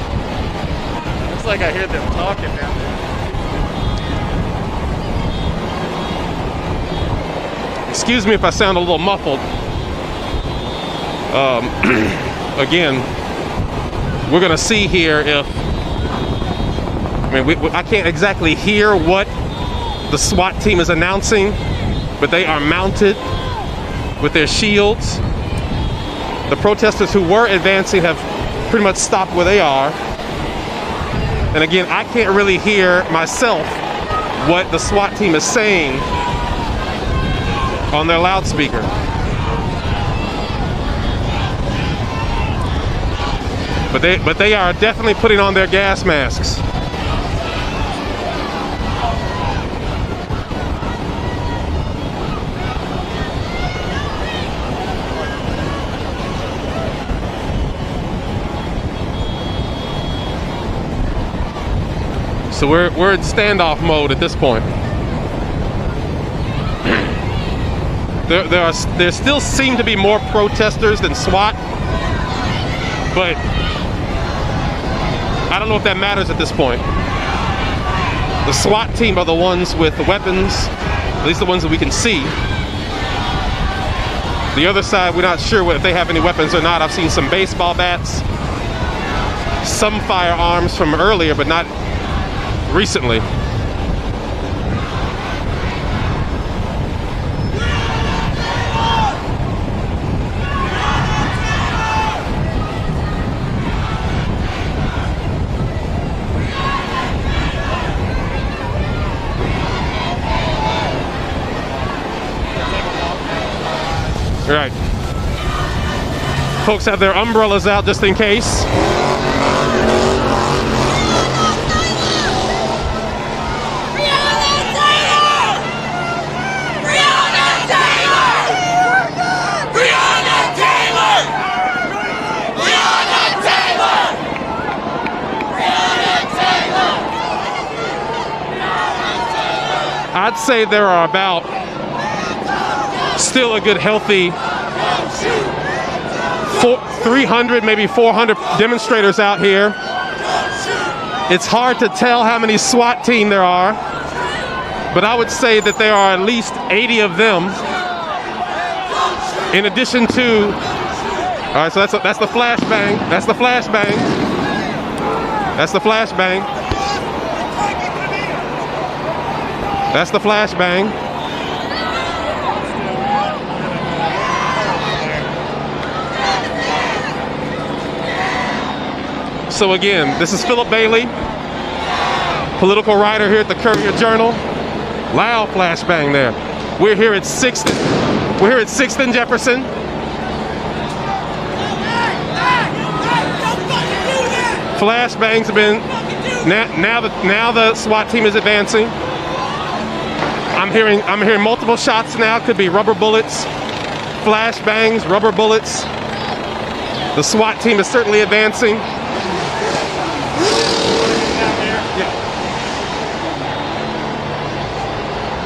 Looks like I hear them talking down there. Excuse me if I sound a little muffled. Again, we're going to see here if, I mean, I can't exactly hear what the SWAT team is announcing, but they are mounted with their shields. The protesters who were advancing have pretty much stopped where they are. And again, I can't really hear myself what the SWAT team is saying on their loudspeaker. But they are definitely putting on their gas masks. So we're in standoff mode at this point. There still seem to be more protesters than SWAT, but I don't know if that matters at this point. The SWAT team are the ones with the weapons, at least the ones that we can see. The other side, we're not sure if they have any weapons or not. I've seen some baseball bats, some firearms from earlier, but not recently. Right. Folks have their umbrellas out just in case. I'd say there are about still a good healthy 300, maybe 400 demonstrators out here. It's hard to tell how many SWAT team there are, but I would say that there are at least 80 of them. In addition to, all right, so that's the flashbang. That's the flashbang. That's the flashbang. That's the flashbang. So again, this is Philip Bailey, political writer here at the Courier-Journal. Loud flashbang there. We're here at 6th. We're here at 6th and Jefferson. Flashbangs have been. Now the SWAT team is advancing. I'm hearing multiple shots now. Could be rubber bullets, flashbangs, rubber bullets. The SWAT team is certainly advancing.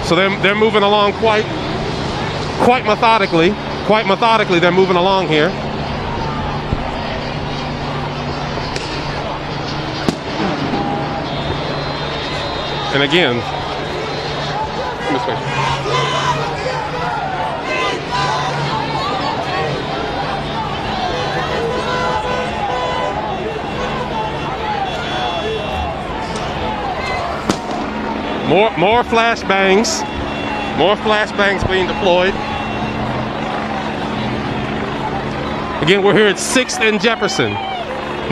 So they're moving along quite methodically. Quite methodically, they're moving along here. And again, this way. More flashbangs. More flashbangs being deployed. Again, we're here at 6th and Jefferson.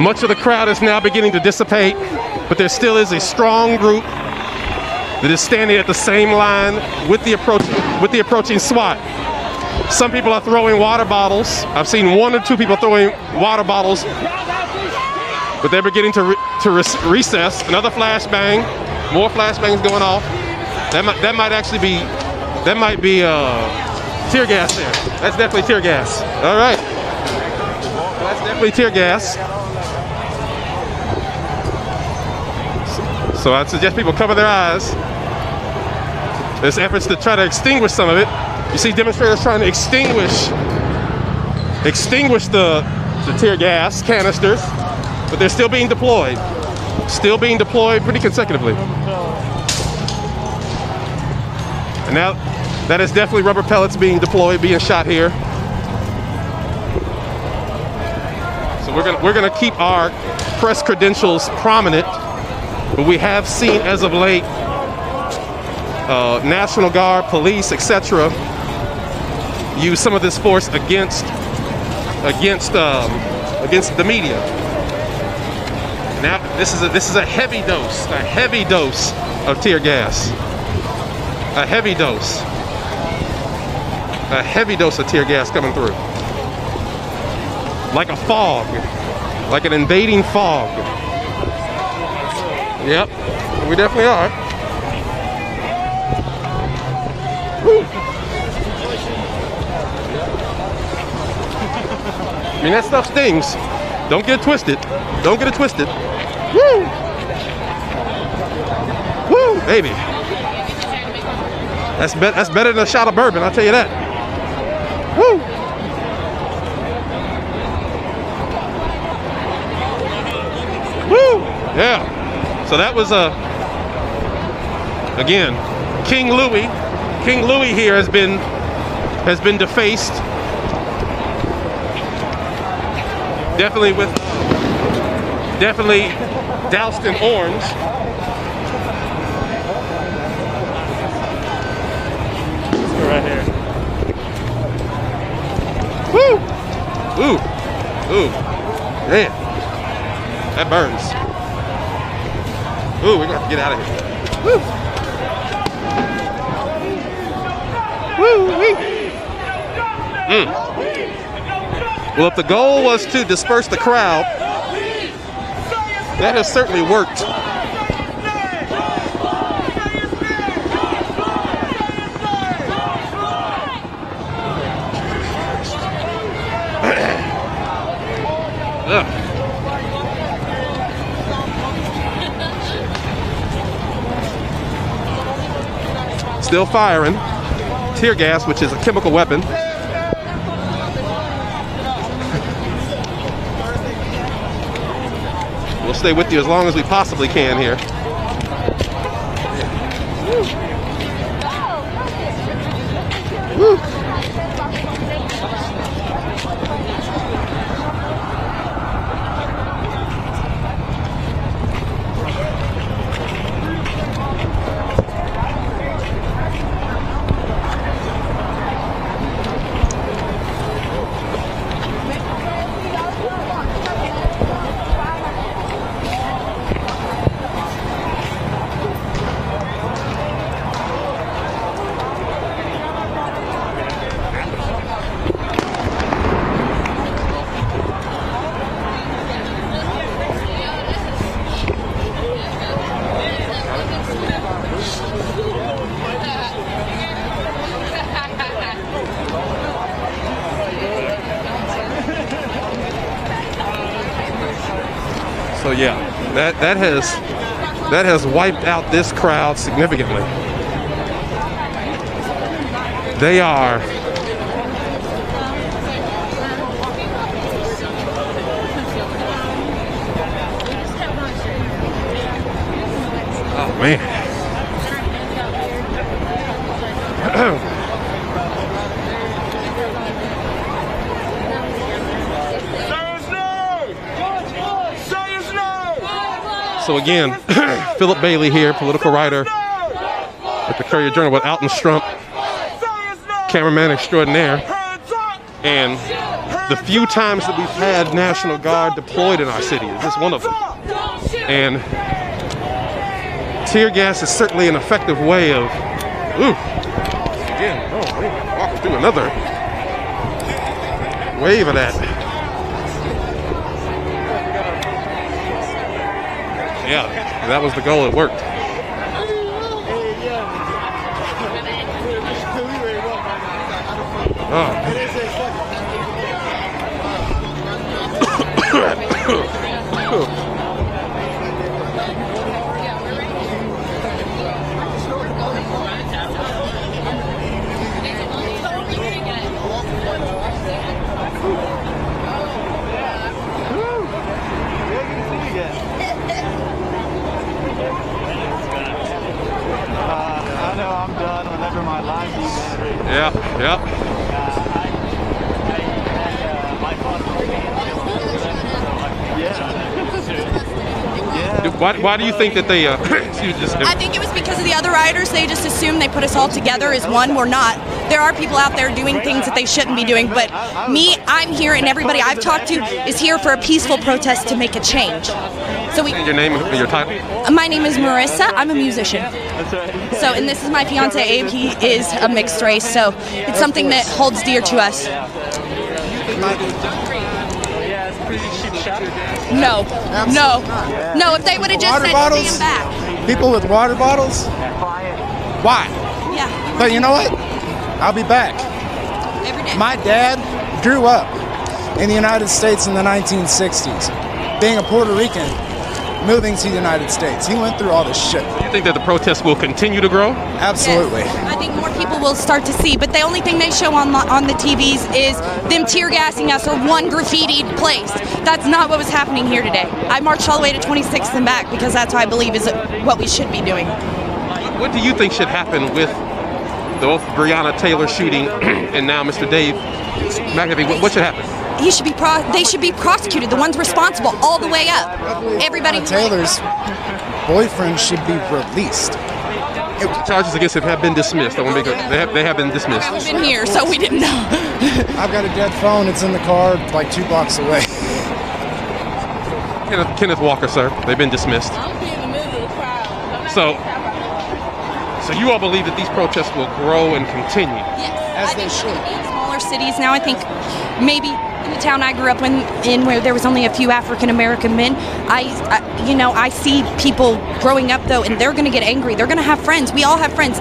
Much of the crowd is now beginning to dissipate, but there still is a strong group that is standing at the same line with the approaching SWAT. Some people are throwing water bottles. I've seen 1 or 2 people throwing water bottles, but they're beginning to recess. Another flashbang. More flashbangs going off. That might be tear gas there. That's definitely tear gas. All right. That's definitely tear gas. So I'd suggest people cover their eyes. There's efforts to try to extinguish some of it. You see demonstrators trying to extinguish the tear gas canisters, but they're still being deployed. Still being deployed pretty consecutively. And now that is definitely rubber pellets being deployed, being shot here. So we're gonna keep our press credentials prominent, but we have seen as of late National Guard, police, etc. use some of this force against the media. Now this is a heavy dose of tear gas. A heavy dose of tear gas coming through. Like a fog, like an invading fog. Yep, we definitely are. Woo. I mean, that stuff stings. Don't get it twisted. Don't get it twisted. Woo! Woo, baby. That's better than a shot of bourbon, I'll tell you that. Woo! Woo! Yeah. So that was again, King Louis. King Louis here has been defaced. Definitely doused in orange. Man, that burns. Ooh, we're gonna have to get out of here. Woo! Woo-wee. Well, if the goal was to disperse the crowd, that has certainly worked. Still firing tear gas, which is a chemical weapon. We'll stay with you as long as we possibly can here. Woo. So yeah, that has wiped out this crowd significantly. They are man. So again, Philip Bailey here, political writer at the Courier Journal with Alton Strump, cameraman extraordinaire. And the few times that we've had National Guard deployed in our city is just one of them. And tear gas is certainly an effective way of, again, we're walking through another wave of that. Yeah, that was the goal. It worked. Yeah. Why do you think that they, I think it was because of the other riders. They just assumed they put us all together as one. We're not. There are people out there doing things that they shouldn't be doing, but me, I'm here, and everybody I've talked to is here for a peaceful protest to make a change. So your name and your title? My name is Marissa. I'm a musician. So, and this is my fiance Abe. He is a mixed race, so it's something that holds dear to us. No. If they would have just said stand back. People with water bottles? Why? Yeah. But you know what? I'll be back. Every day. My dad grew up in the United States in the 1960s, being a Puerto Rican, moving to the United States. He went through all this shit. Do you think that the protests will continue to grow? Absolutely. Yes. I think more people will start to see, but the only thing they show on the TVs is them tear gassing us or one graffitied place. That's not what was happening here today. I marched all the way to 26th and back because that's what I believe is what we should be doing. What do you think should happen with both Breonna Taylor shooting and now Mr. Dave McAfee? What should happen? They should be prosecuted. The ones responsible, all the way up. Everybody. Taylor's boyfriend should be released. Charges against him have been dismissed. They have been dismissed. We've been here, so we didn't know. I've got a dead phone. It's in the car, like 2 blocks away. Kenneth Walker, sir. They've been dismissed. I'm in the middle of the crowd. So you all believe that these protests will grow and continue? Yes, as they should. In smaller cities now, I think maybe in the town I grew up in where there was only a few African American men, I see people growing up though, and they're going to get angry. They're going to have friends. We all have friends.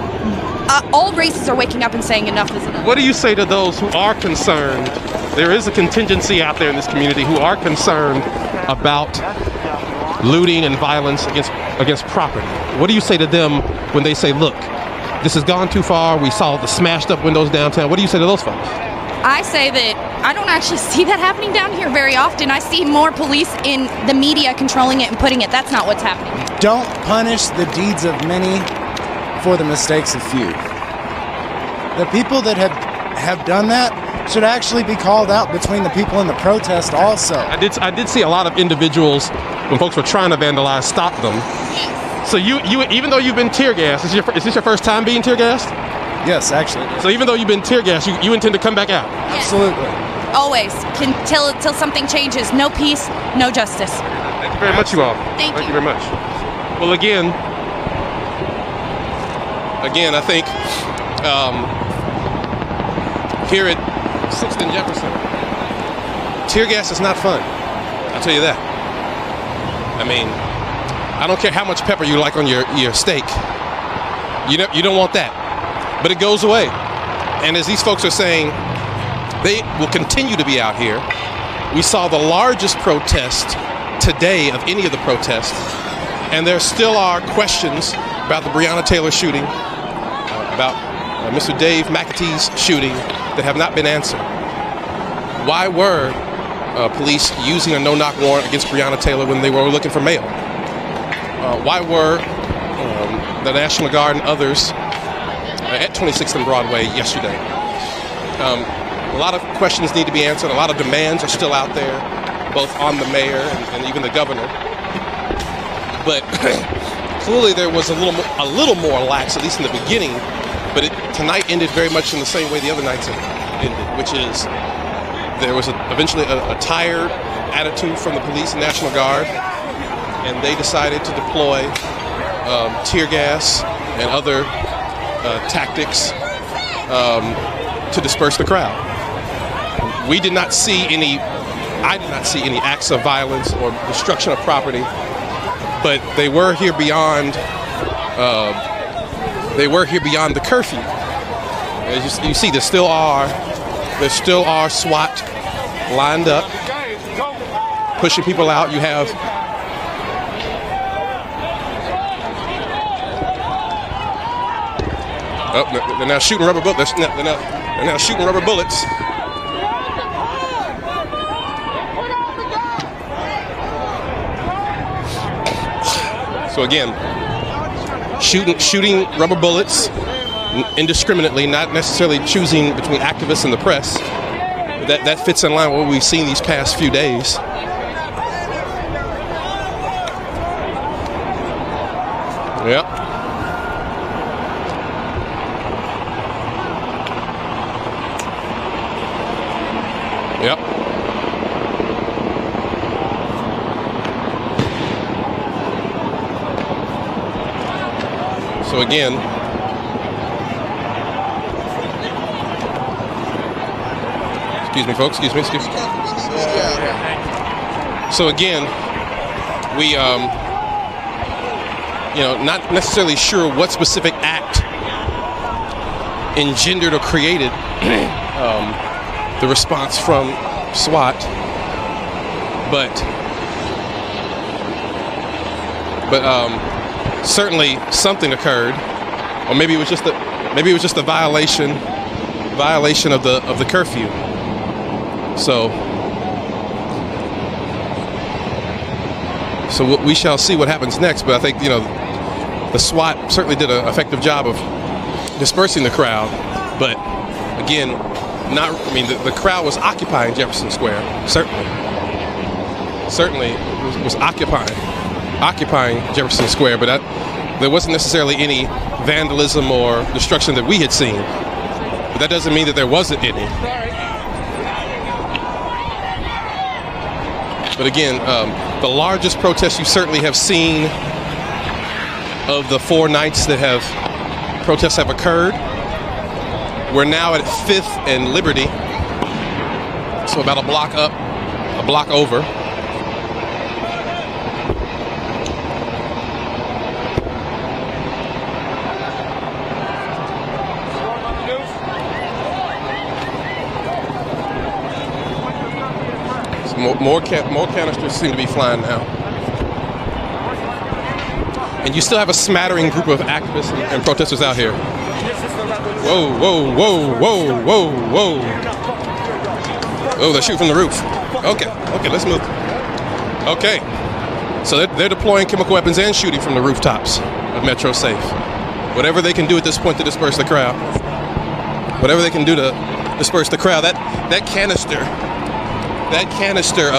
All races are waking up and saying enough is enough. What do you say to those who are concerned? There is a contingency out there in this community who are concerned about looting and violence against property. What do you say to them when they say, look, this has gone too far, we saw the smashed up windows downtown? What do you say to those folks? I say that I don't actually see that happening down here very often. I see more police in the media controlling it and putting it. That's not what's happening. Don't punish the deeds of many for the mistakes of few. The people that have done that should actually be called out between the people in the protest also. I did see a lot of individuals, when folks were trying to vandalize, stop them. So you even though you've been tear gassed, is this your first time being tear gassed? Yes, actually. So even though you've been tear gassed, you intend to come back out? Absolutely. Always. Till something changes. No peace, no justice. Thank you very much, you all. Thank you very much. Well, again, I think here at 6th and Jefferson, tear gas is not fun. I'll tell you that. I mean, I don't care how much pepper you like on your steak. You don't want that. But it goes away. And as these folks are saying, they will continue to be out here. We saw the largest protest today of any of the protests. And there still are questions about the Breonna Taylor shooting, about Mr. Dave McAtee's shooting that have not been answered. Why were police using a no-knock warrant against Breonna Taylor when they were looking for mail? Why were the National Guard and others at 26th and Broadway yesterday? A lot of questions need to be answered. A lot of demands are still out there, both on the mayor and even the governor. But clearly there was a little more lax, at least in the beginning. But tonight ended very much in the same way the other nights ended, which is there was eventually a tired attitude from the police and National Guard, and they decided to deploy tear gas and other tactics to disperse the crowd. I did not see any acts of violence or destruction of property, but they were here beyond the curfew. As you see, there still are SWAT lined up, pushing people out. You have they're now shooting rubber bullets. They're now shooting rubber bullets. So again, shooting rubber bullets indiscriminately, not necessarily choosing between activists and the press. That fits in line with what we've seen these past few days. Yep. Yep. So again, excuse me, folks. Excuse me. So again, we not necessarily sure what specific act engendered or created the response from SWAT, but certainly something occurred, or maybe it was just a violation of the curfew. So we shall see what happens next. But I think the SWAT certainly did an effective job of dispersing the crowd. But again, the crowd was occupying Jefferson Square. Certainly was occupying Jefferson Square. But there wasn't necessarily any vandalism or destruction that we had seen. But that doesn't mean that there wasn't any. But again, the largest protest you certainly have seen of the 4 nights that protests have occurred. We're now at 5th and Liberty, so about a block up, a block over. So more canisters seem to be flying now. And you still have a smattering group of activists and protesters out here. Whoa, whoa, whoa, whoa, whoa, whoa. Oh, they're shooting from the roof. Okay, let's move. Okay, so they're deploying chemical weapons and shooting from the rooftops of Metro Safe. Whatever they can do at this point to disperse the crowd. Whatever they can do to disperse the crowd. That canister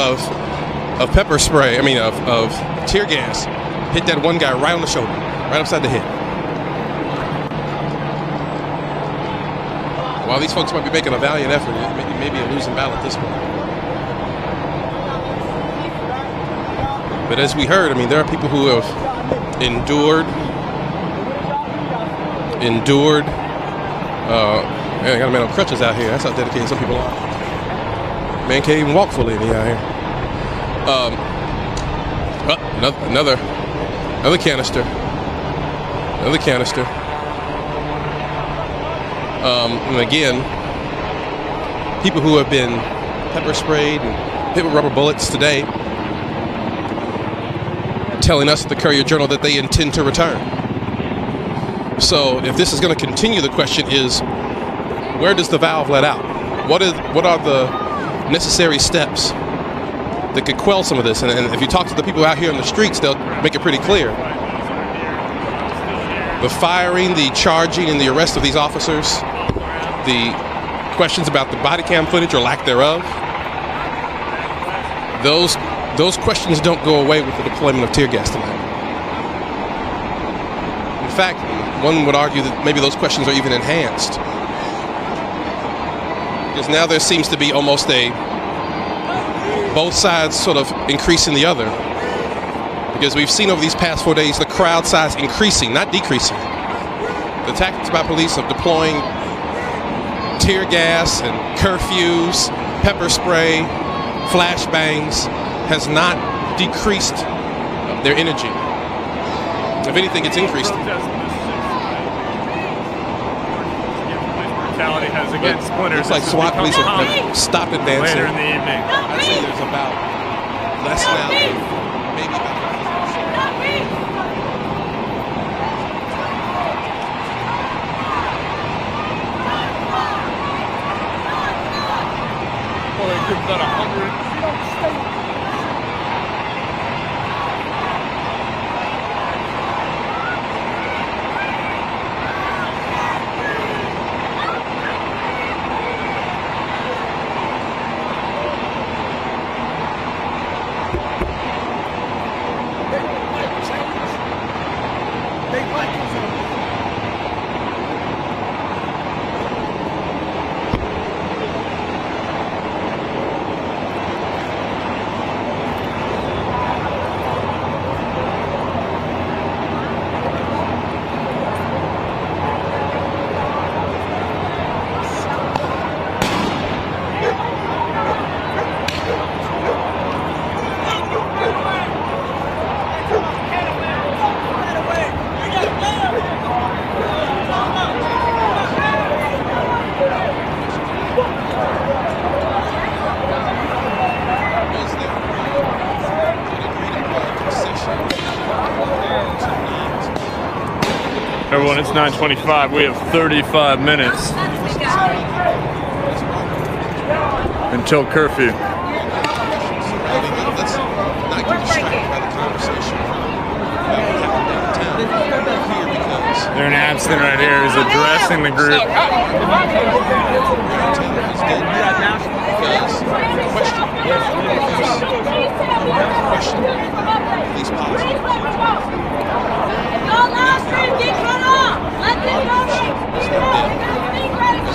of pepper spray, of tear gas, hit that one guy right on the shoulder, right upside the head. While these folks might be making a valiant effort, it may be a losing battle at this point. But as we heard, there are people who have endured. Man, I got a man on crutches out here. That's how dedicated some people are. Man can't even walk fully out here. Another canister. Another canister. And again, people who have been pepper sprayed and hit with rubber bullets today telling us at the Courier-Journal that they intend to return. So if this is going to continue, the question is, where does the valve let out? What are the necessary steps that could quell some of this? And if you talk to the people out here in the streets, they'll make it pretty clear. The firing, the charging, and the arrest of these officers, the questions about the body cam footage or lack thereof, those questions don't go away with the deployment of tear gas tonight. In fact, one would argue that maybe those questions are even enhanced. Because now there seems to be almost both sides sort of increasing the other. Because we've seen over these past 4 days the crowd size increasing, not decreasing. The tactics by police of deploying tear gas and curfews, pepper spray, flashbangs has not decreased their energy. If anything, it's increased. Brutality has again splinters. It's like SWAT police have stopped advancing. Later in the evening. I'd say there's about less now than maybe about. Well, they give about 100. Everyone, it's 9:25. We have 35 minutes until curfew. They're an absent right here who's addressing the group.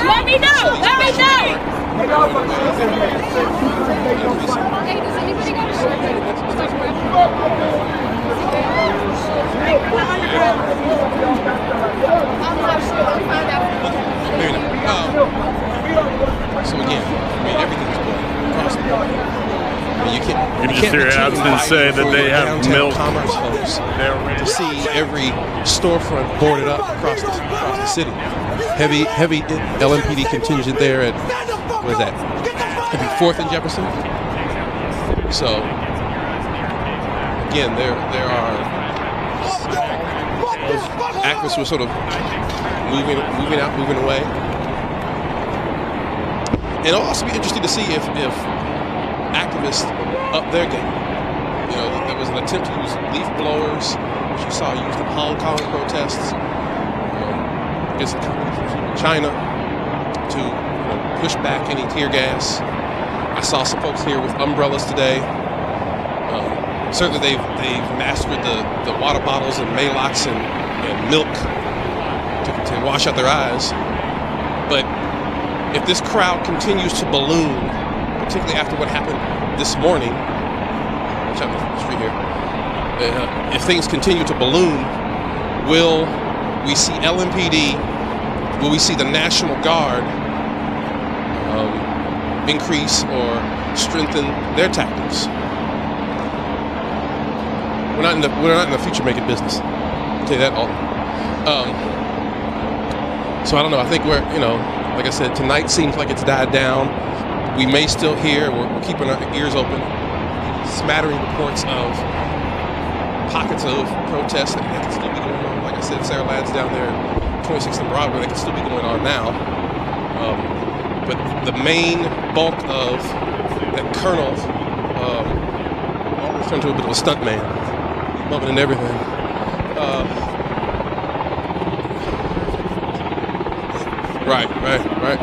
Let me know. Let me know. does anybody got a shirt? I'm not sure. We'll find out. Maybe not. So again, I mean, everything's going across the board. I mean, you can't just hear Abston say that they have milk. Commerce folks to see every storefront boarded up across the city. Heavy LMPD contingent there at, what is that? Maybe 4th and Jefferson. So again, there are activists who are sort of moving out, moving away. And it'll also be interesting to see if activists up their game. You know, there was an attempt to use leaf blowers, which you saw used in Hong Kong protests against the Communist regime in China to push back any tear gas. I saw some folks here with umbrellas today. Certainly they've mastered the water bottles and Maalox and milk to wash out their eyes. But if this crowd continues to balloon, particularly after what happened this morning, watch out the street here, if things continue to balloon, will we see LMPD, will we see the National Guard increase or strengthen their tactics? We're not in the future making business. I'll tell you that all. So I don't know. I think we're, like I said, tonight seems like it's died down. We may still hear. We're keeping our ears open. Smattering reports of pockets of protests that can still be going on. Like I said, Sarah Ladd's down there, 26th and Broadway. They can still be going on now. But the main bulk of that colonel almost turned into a bit of a stuntman, bumping into everything. Right.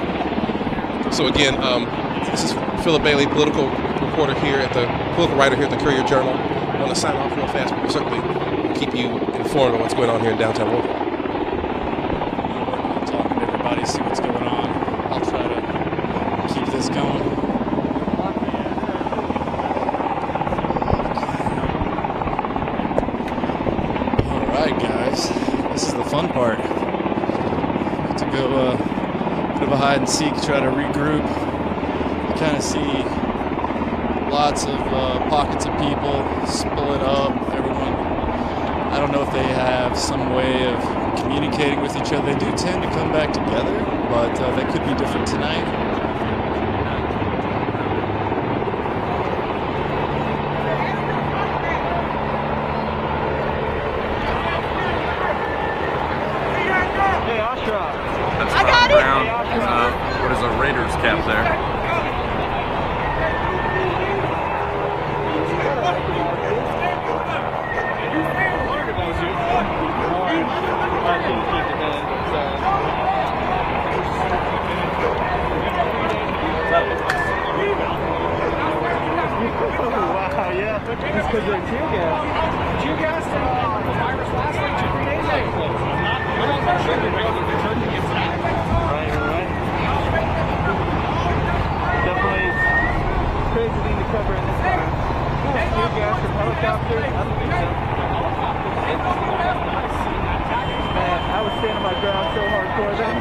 So again, this is Philip Bailey, political writer here at the Courier Journal. I want to sign off real fast, but we'll certainly keep you informed of what's going on here in downtown Louisville. Talking to everybody, see what's going on. I'll try to keep this going. All right, guys, this is the fun part. To go bit of a hide and seek, try to regroup. You kind of see lots of pockets of people split up. Everyone, I don't know if they have some way of communicating with each other. They do tend to come back together, but that could be different tonight. I got it. What is a Raiders cap there? Wow, yeah. It's because they're tear gas. Tear gas virus last like 2 days ago. Right. Definitely crazy thing to cover in this time. Tear gas from helicopters? I don't think so. Man, I was standing my ground so hardcore then.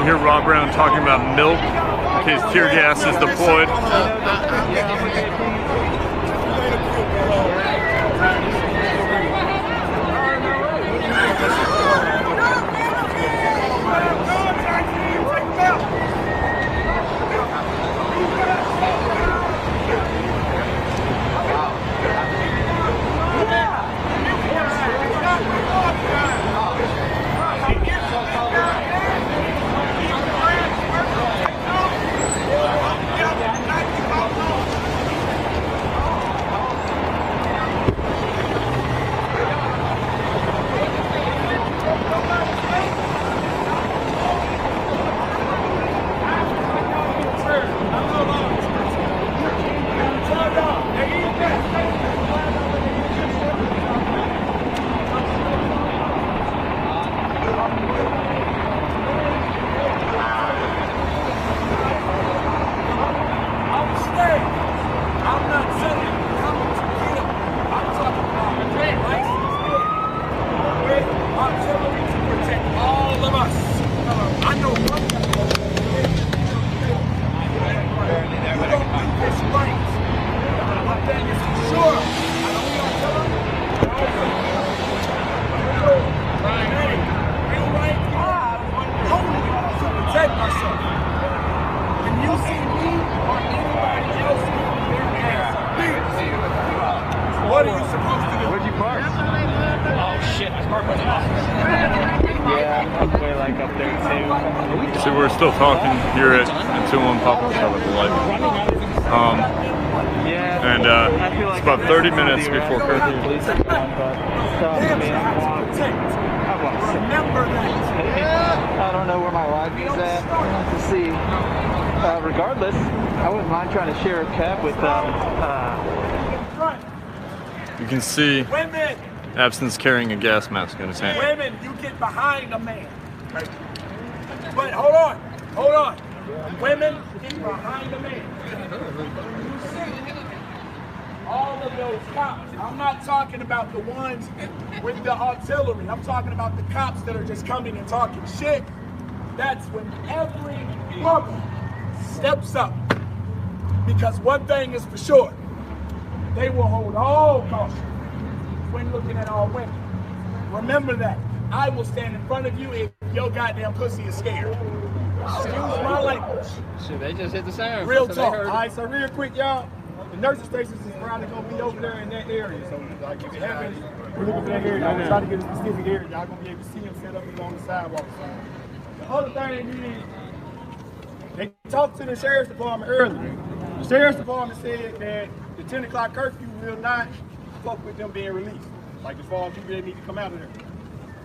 You hear Rob Brown talking about milk in case tear gas is deployed. there too. See, we're still talking here at 201 Papa Shop at the light. And it's about 30 minutes before curfew. I don't know where my life is at. Let's see. Regardless, I wouldn't mind trying to share a cab with You can see Women, Absence carrying a gas mask in his hand. women, you get behind a man. But hold on. Women, get behind a man. All of those cops. I'm not talking about the ones with the artillery. I'm talking about the cops that are just coming and talking shit. That's when every woman steps up. Because one thing is for sure, they will hold all caution when looking at all women. Remember that. I will stand in front of you if your goddamn pussy is scared. Excuse my language. Shit, they just hit the siren. Real talk. All right, so real quick, y'all. The nursing stations is probably gonna be over there in that area. So, like, if it happens, we're looking for that area. I'm trying to get a specific area. Y'all gonna be able to see them set up on the sidewalk. The other thing is, they talked to the sheriff's department earlier. The sheriff's department said that the 10 o'clock curfew will not fuck with them being released. Like, as far as people that need to come out of there.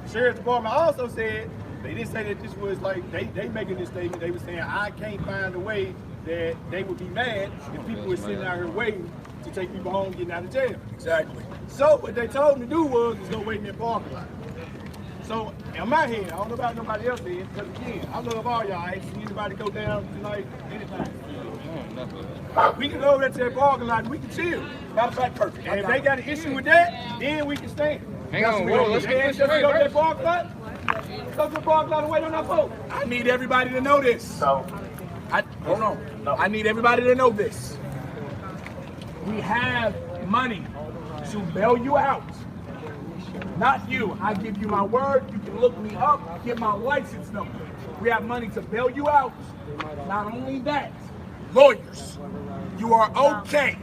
The sheriff's department also said, they didn't say that this was like, they making this statement, they were saying, I can't find a way that they would be mad if people were sitting out here waiting to take people home getting out of jail. Exactly. So what they told me to do was go wait in their parking lot. So in my head, I don't know about nobody else's head, because again, I love all y'all. I ain't seen anybody go down tonight, anything. We can go over there to their parking lot and we can chill. Matter of fact, perfect. And if they got an issue with that, then we can stand. Hang on, let's get this go straight to their first. parking lot. Go to the parking lot and wait on our folks. I need everybody to know this. So, hold on. I need everybody to know this. We have money to bail you out. Not you. I give you my word. You can look me up, get my license number. We have money to bail you out. Not only that, lawyers, you are okay.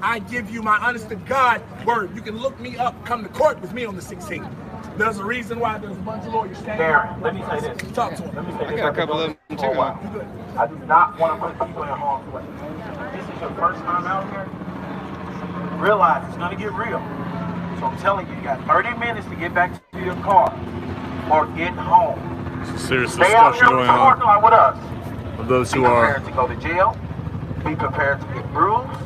I give you my honest to God word. You can look me up, come to court with me on the 16th. There's a reason why there's a bunch of lawyers standing. Darren, let me say this. Talk to him. Let me say this. I got a couple of them too. I do not want to put people in harm's way. This is your first time out here. Realize it's going to get real. So I'm telling you, you got 30 minutes to get back to your car or get home. Serious Stay out discussion here in going the parking on lot with us. of those who Be are prepared to go to jail. Be prepared to get bruised.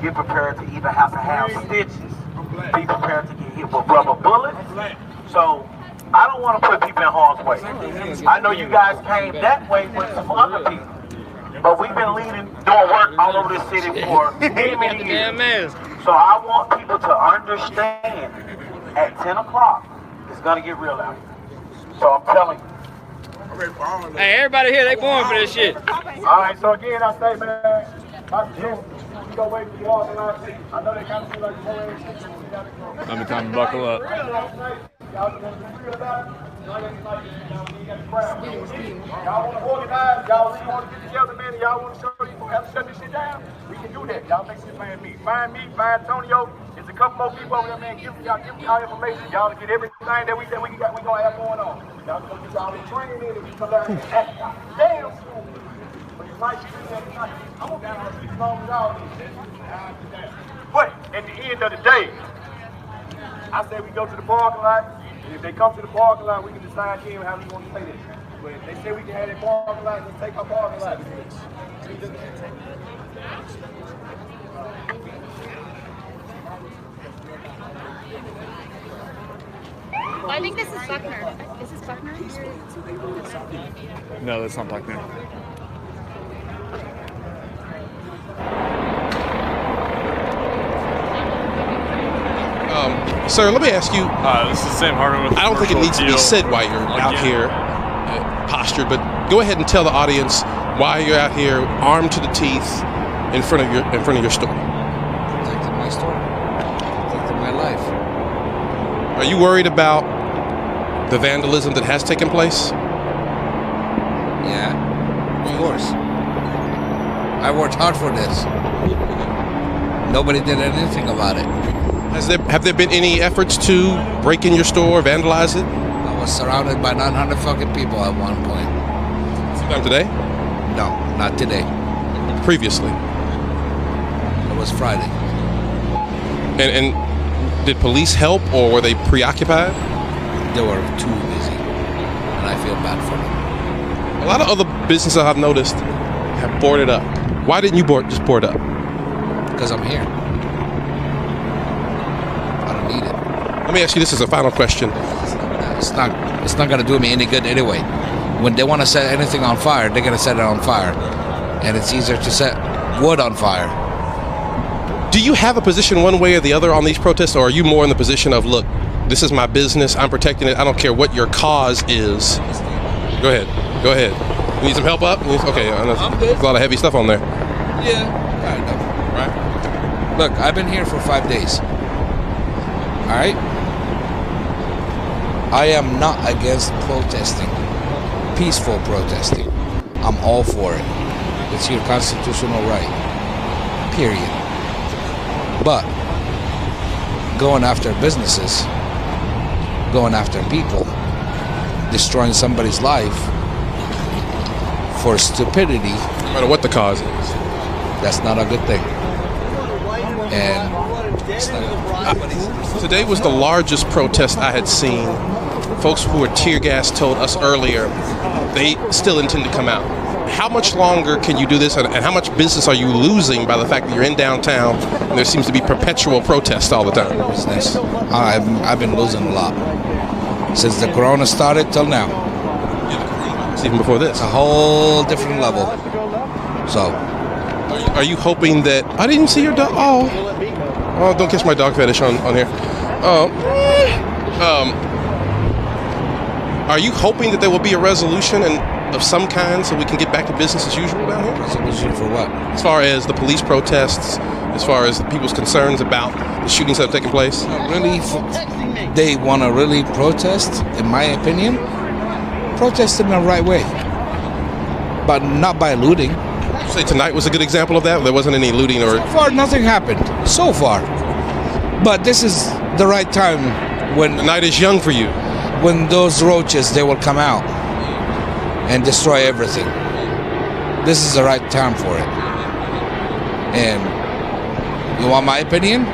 Be prepared to either have to have stitches. Be prepared to get hit with rubber bullets. So I don't want to put people in harm's way. I know you guys came that way with some other people. But we've been doing work all over the city for many, many years. So I want people to understand at 10 o'clock, it's going to get real out here. So I'm telling you. Hey, everybody here, they born for this shit. All right, so again, I say, man, my suggestion, you go wait for the walk tonight. I know they kind of feel like the whole Every time you buckle up. Y'all want to organize, y'all really want to get together, man, and y'all want to show you have to shut this shit down, we can do that. Y'all make sure you find me. Find Antonio. There's a couple more people over there, man. Give y'all information. Y'all to get everything that we gonna have going on. Y'all gonna get y'all training in and we come down and act damn soon. But you might be doing that tonight. I'm gonna down on as long as y'all need. But at the end of the day, I say we go to the parking lot. And if they come to the parking lot, we can decide here how we want to play this. But if they say we can have that parking lot, let's take our parking lot. I think this is Buckner. Is this Buckner? No, that's not Buckner. Sir, let me ask you. This is Sam Hartman with I don't think it needs to be said why you're out here postured, but go ahead and tell the audience why you're out here armed to the teeth in front of your store. Protecting my store. Protecting my life. Are you worried about the vandalism that has taken place? Yeah, of course. I worked hard for this. Nobody did anything about it. Have there been any efforts to break in your store, vandalize it? I was surrounded by 900 fucking people at one point. Sometime today? No, not today. Previously? It was Friday. And did police help, or were they preoccupied? They were too busy, and I feel bad for them. A lot of other businesses I've noticed have boarded up. Why didn't you just board up? Because I'm here. I don't need it. Let me ask you this as a final question. It's not going to do me any good anyway. When they want to set anything on fire, they're going to set it on fire. And it's easier to set wood on fire. Do you have a position one way or the other on these protests, or are you more in the position of, look, this is my business, I'm protecting it, I don't care what your cause is? Go ahead. You need some help up? Okay, there's a lot of heavy stuff on there. Yeah, kind of. Right. Look, I've been here for 5 days. All right? I am not against protesting. Peaceful protesting. I'm all for it. It's your constitutional right. Period. But going after businesses, going after people, destroying somebody's life for stupidity, no matter what the cause is, that's not a good thing. And it's not today was the largest protest I had seen. Folks who were tear gas told us earlier they still intend to come out. How much longer can you do this, and how much business are you losing by the fact that you're in downtown and there seems to be perpetual protest all the time? Business. I've been losing a lot since the corona started till now. Even before this, it's a whole different level. So, are you hoping that I didn't see your dog? Oh, don't catch my dog fetish on here. Are you hoping that there will be a resolution of some kind so we can get back to business as usual down here? Resolution for what? As far as the police protests, as far as people's concerns about the shootings that have taken place? Really, they want to really protest, in my opinion. Protest in the right way, but not by looting. Would you say tonight was a good example of that? There wasn't any looting or... So far, nothing happened. So far. But this is the right time when... The night is young for you. When those roaches, they will come out and destroy everything. This is the right time for it. And you want my opinion?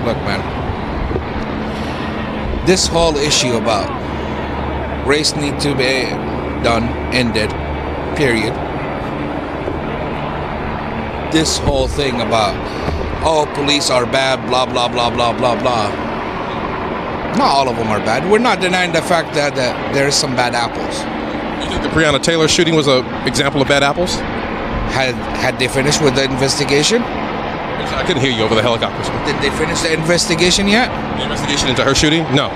Look, man. This whole issue about race need to be done, ended, period. This whole thing about, oh, police are bad, blah, blah, blah, blah, blah, blah. Not all of them are bad. We're not denying the fact that there's some bad apples. You think the Breonna Taylor shooting was an example of bad apples? Had they finished with the investigation? I couldn't hear you over the helicopters. Did they finish the investigation yet? The investigation into her shooting? No.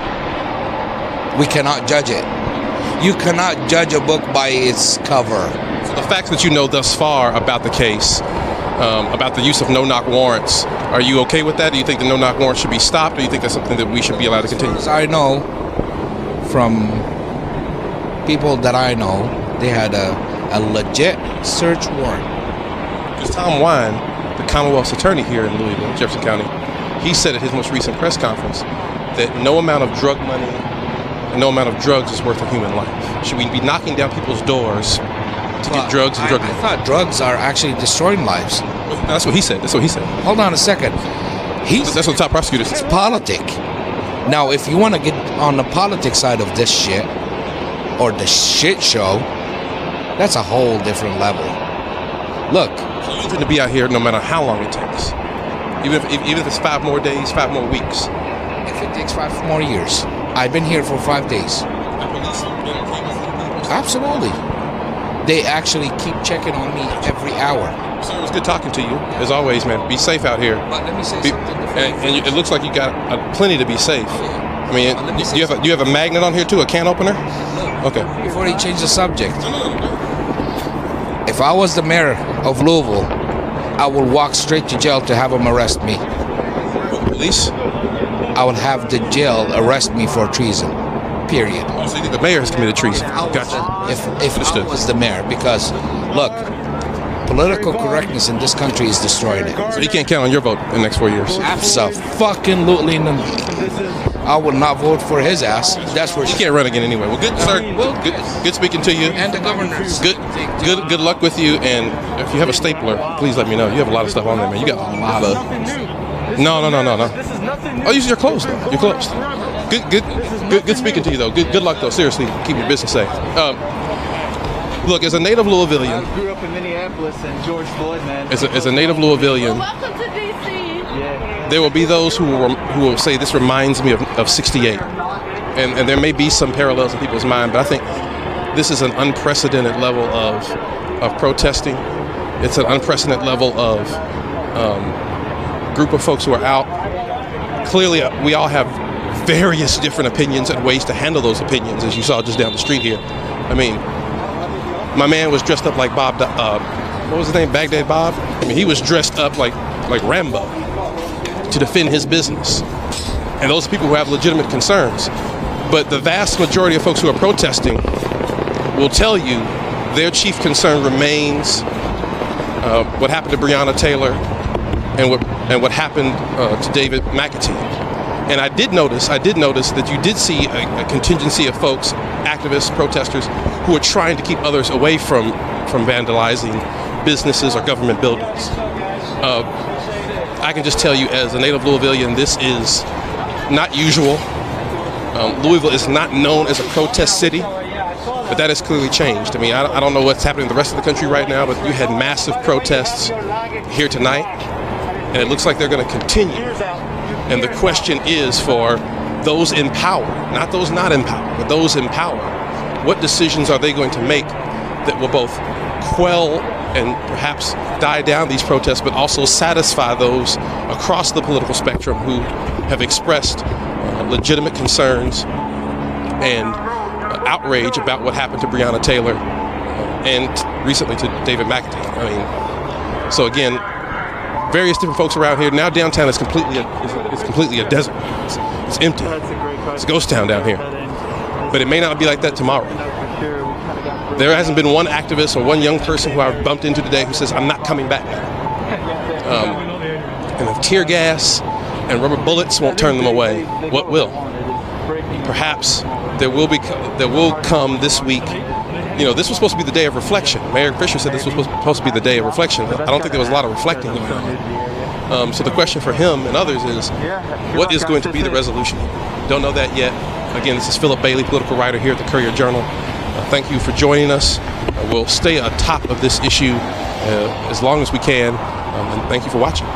We cannot judge it. You cannot judge a book by its cover. So the facts that you know thus far about the case, about the use of no-knock warrants, are you okay with that? Do you think the no-knock warrants should be stopped, or do you think that's something that we should be allowed to continue? As I know from people that I know, they had a legit search warrant. Because Tom Wine, the Commonwealth's attorney here in Louisville, Jefferson County, he said at his most recent press conference that no amount of drug money and no amount of drugs is worth a human life. Should we be knocking down people's doors to get drugs and drug money? I thought drugs are actually destroying lives. That's what he said. Hold on a second. That's what the top prosecutor said. It's politic. Now, if you want to get on the politics side of this shit, or the shit show, that's a whole different level. Look. So you intend to be out here no matter how long it takes? Even if it's 5 more days, 5 more weeks? If it takes 5 more years. I've been here for 5 days. Absolutely. They actually keep checking on me every hour. So it was good talking to you, as always, man. Be safe out here. But let me say something. And it looks like you got plenty to be safe. I mean, do you have a magnet on here too, a can opener? Okay. Before you change the subject, if I was the mayor of Louisville, I would walk straight to jail to have them arrest me. Police? I would have the jail arrest me for treason. Period. Oh, so you think the mayor has committed treason? Gotcha. If I was the mayor, because look, political correctness in this country is destroying it. So you can't count on your vote in the next 4 years? Absolutely. I will not vote for his ass. That's for You can't run again anyway. Well, good, sir. Good speaking to you. And the governors. Good luck with you. And if you have a stapler, please let me know. You have a lot of stuff on there, man. You got a lot of. No. Oh, you're closed. Though. You're closed. Good speaking to you though. Good luck though. Seriously, keep your business safe. Look, as a native Louisvillian, I grew up in Minneapolis and George Floyd, man. As a native Louisvillian, Welcome to DC. Yeah. there will be those who will say this reminds me of '68, and there may be some parallels in people's mind, but I think this is an unprecedented level of protesting. It's an unprecedented level of group of folks who are out. Clearly, we all have various different opinions and ways to handle those opinions, as you saw just down the street here. I mean, my man was dressed up like Bob. What was his name? Baghdad Bob. I mean, he was dressed up like Rambo to defend his business. And those are people who have legitimate concerns. But the vast majority of folks who are protesting will tell you their chief concern remains what happened to Breonna Taylor and what happened to David McAtee. And I did notice that you did see a contingency of folks, activists, protesters, who are trying to keep others away from vandalizing businesses or government buildings. I can just tell you, as a native Louisvillian, this is not usual. Louisville is not known as a protest city, but that has clearly changed. I mean, I don't know what's happening in the rest of the country right now, but you had massive protests here tonight, and it looks like they're going to continue. And the question is for those in power, not those not in power, but those in power, what decisions are they going to make that will both quell and perhaps die down these protests, but also satisfy those across the political spectrum who have expressed legitimate concerns and outrage about what happened to Breonna Taylor and recently to David McAtee. I mean, so again, various different folks around here. Now downtown is completely a desert. It's empty. It's a ghost town down here. But it may not be like that tomorrow. There hasn't been one activist or one young person who I've bumped into today who says, I'm not coming back now. And if tear gas and rubber bullets won't turn them away, what will? Perhaps there will come this week. You know, this was supposed to be the day of reflection. Mayor Fisher said this was supposed to be the day of reflection. I don't think there was a lot of reflecting going on. So the question for him and others is, what is going to be the resolution? Don't know that yet. Again, this is Philip Bailey, political writer here at the Courier Journal. Thank you for joining us. We'll stay atop of this issue as long as we can. And thank you for watching.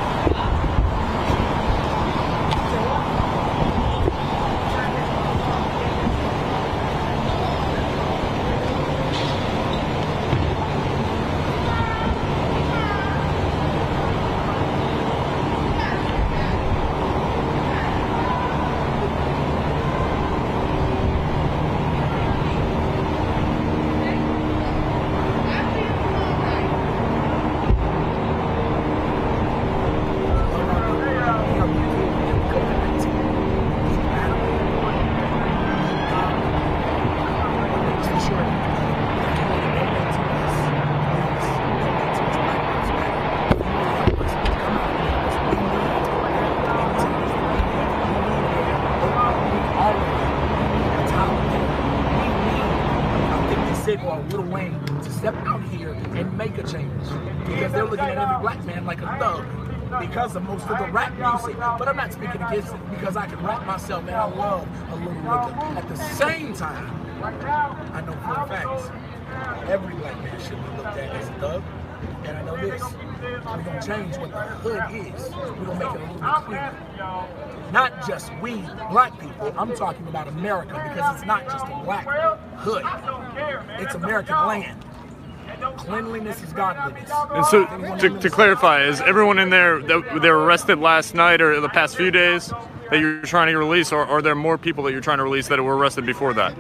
Lil Wayne to step out here and make a change, because they're looking at every black man like a thug because of most of the rap music. But I'm not speaking against it, because I can rap myself and I love a little nigga. At the same time, I know for a fact every black man should be looked at as a thug. And I know this, we're going to change what the hood is. We're going to make it a little bit cleaner. Not just we, black people, I'm talking about America, because it's not just a black hood. It's American land. Cleanliness is godliness. And so, to clarify, is everyone in there that they were arrested last night or the past few days that you're trying to release, or are there more people that you're trying to release that were arrested before that?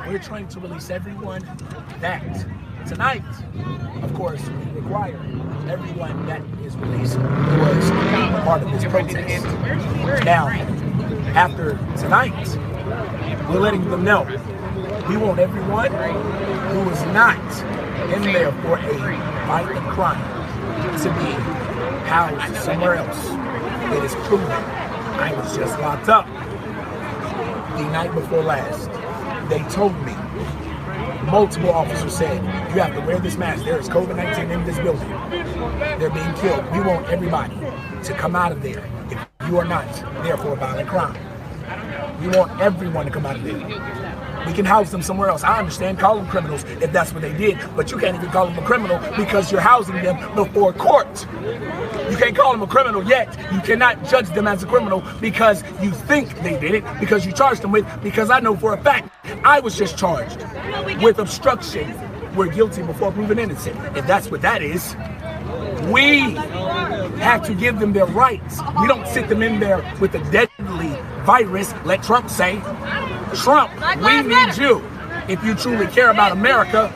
We're trying to release everyone that tonight, of course, we require everyone that is released was a part of this protest. Now, after tonight, we're letting them know we want everyone who is not in there for a violent crime to be housed somewhere else. It is proven I was just locked up the night before last. They told me, multiple officers said, you have to wear this mask. There is COVID-19 in this building. They're being killed. We want everybody to come out of there if you are not there for a violent crime. We want everyone to come out of there. We can house them somewhere else. I understand, call them criminals if that's what they did, but you can't even call them a criminal because you're housing them before court. You can't call them a criminal yet. You cannot judge them as a criminal because you think they did it, because you charged them with, because I know for a fact I was just charged with obstruction. We're guilty before proven innocent. If that's what that is, we have to give them their rights. We don't sit them in there with a deadly virus, let Trump say. Trump, we need you. If you truly care about America,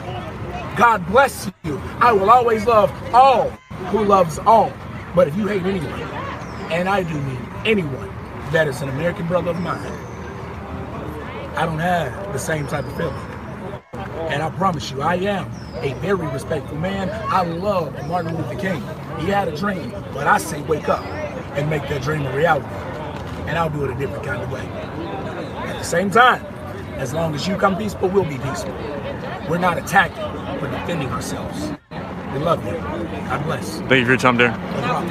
God bless you. I will always love all who loves all. But if you hate anyone, and I do mean anyone that is an American brother of mine, I don't have the same type of feeling. And I promise you, I am a very respectful man. I love Martin Luther King. He had a dream, but I say wake up and make that dream a reality. And I'll do it a different kind of way. At the same time, as long as you come peaceful, we'll be peaceful. We're not attacking, we're defending ourselves. We love you. God bless. Thank you for your time, Darren. No problem.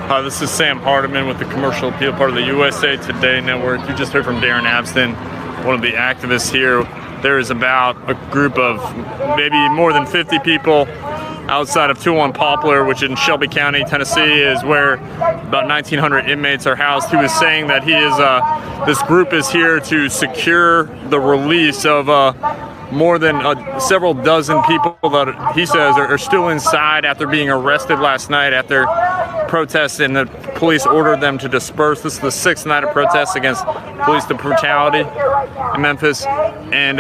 Hi, this is Sam Hardiman with the Commercial Appeal, part of the USA Today Network. You just heard from Darren Abston, one of the activists here. There is about a group of maybe more than 50 people outside of 201 Poplar, which in Shelby County, Tennessee, is where about 1,900 inmates are housed. He was saying that he is, this group is here to secure the release of more than several dozen people that he says are still inside after being arrested last night after protests, and the police ordered them to disperse. This is the 6th night of protests against police brutality in Memphis. And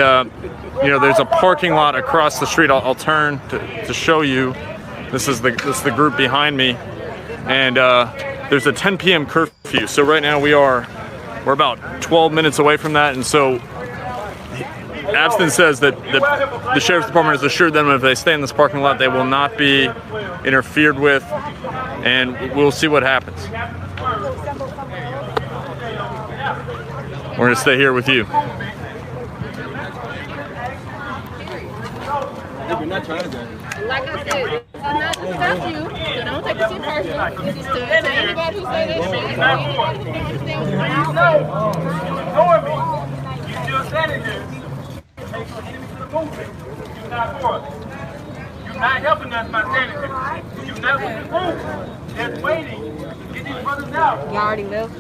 you know, there's a parking lot across the street. I'll turn to show you. This is the group behind me, and there's a 10 p.m. curfew. So right now we're about 12 minutes away from that, and so Abston says that the Sheriff's Department has assured them if they stay in this parking lot, they will not be interfered with, and we'll see what happens. We're going to stay here with you. Like I said, it's not to stop you, so don't take it too personal. This is to anybody who say this shit. Anybody who don't understand what's going on. You still standing there. Take your enemy to the movement. You're not for us. You're not helping us by standing there. You're not with the group that's waiting to get these brothers out. Y'all already left?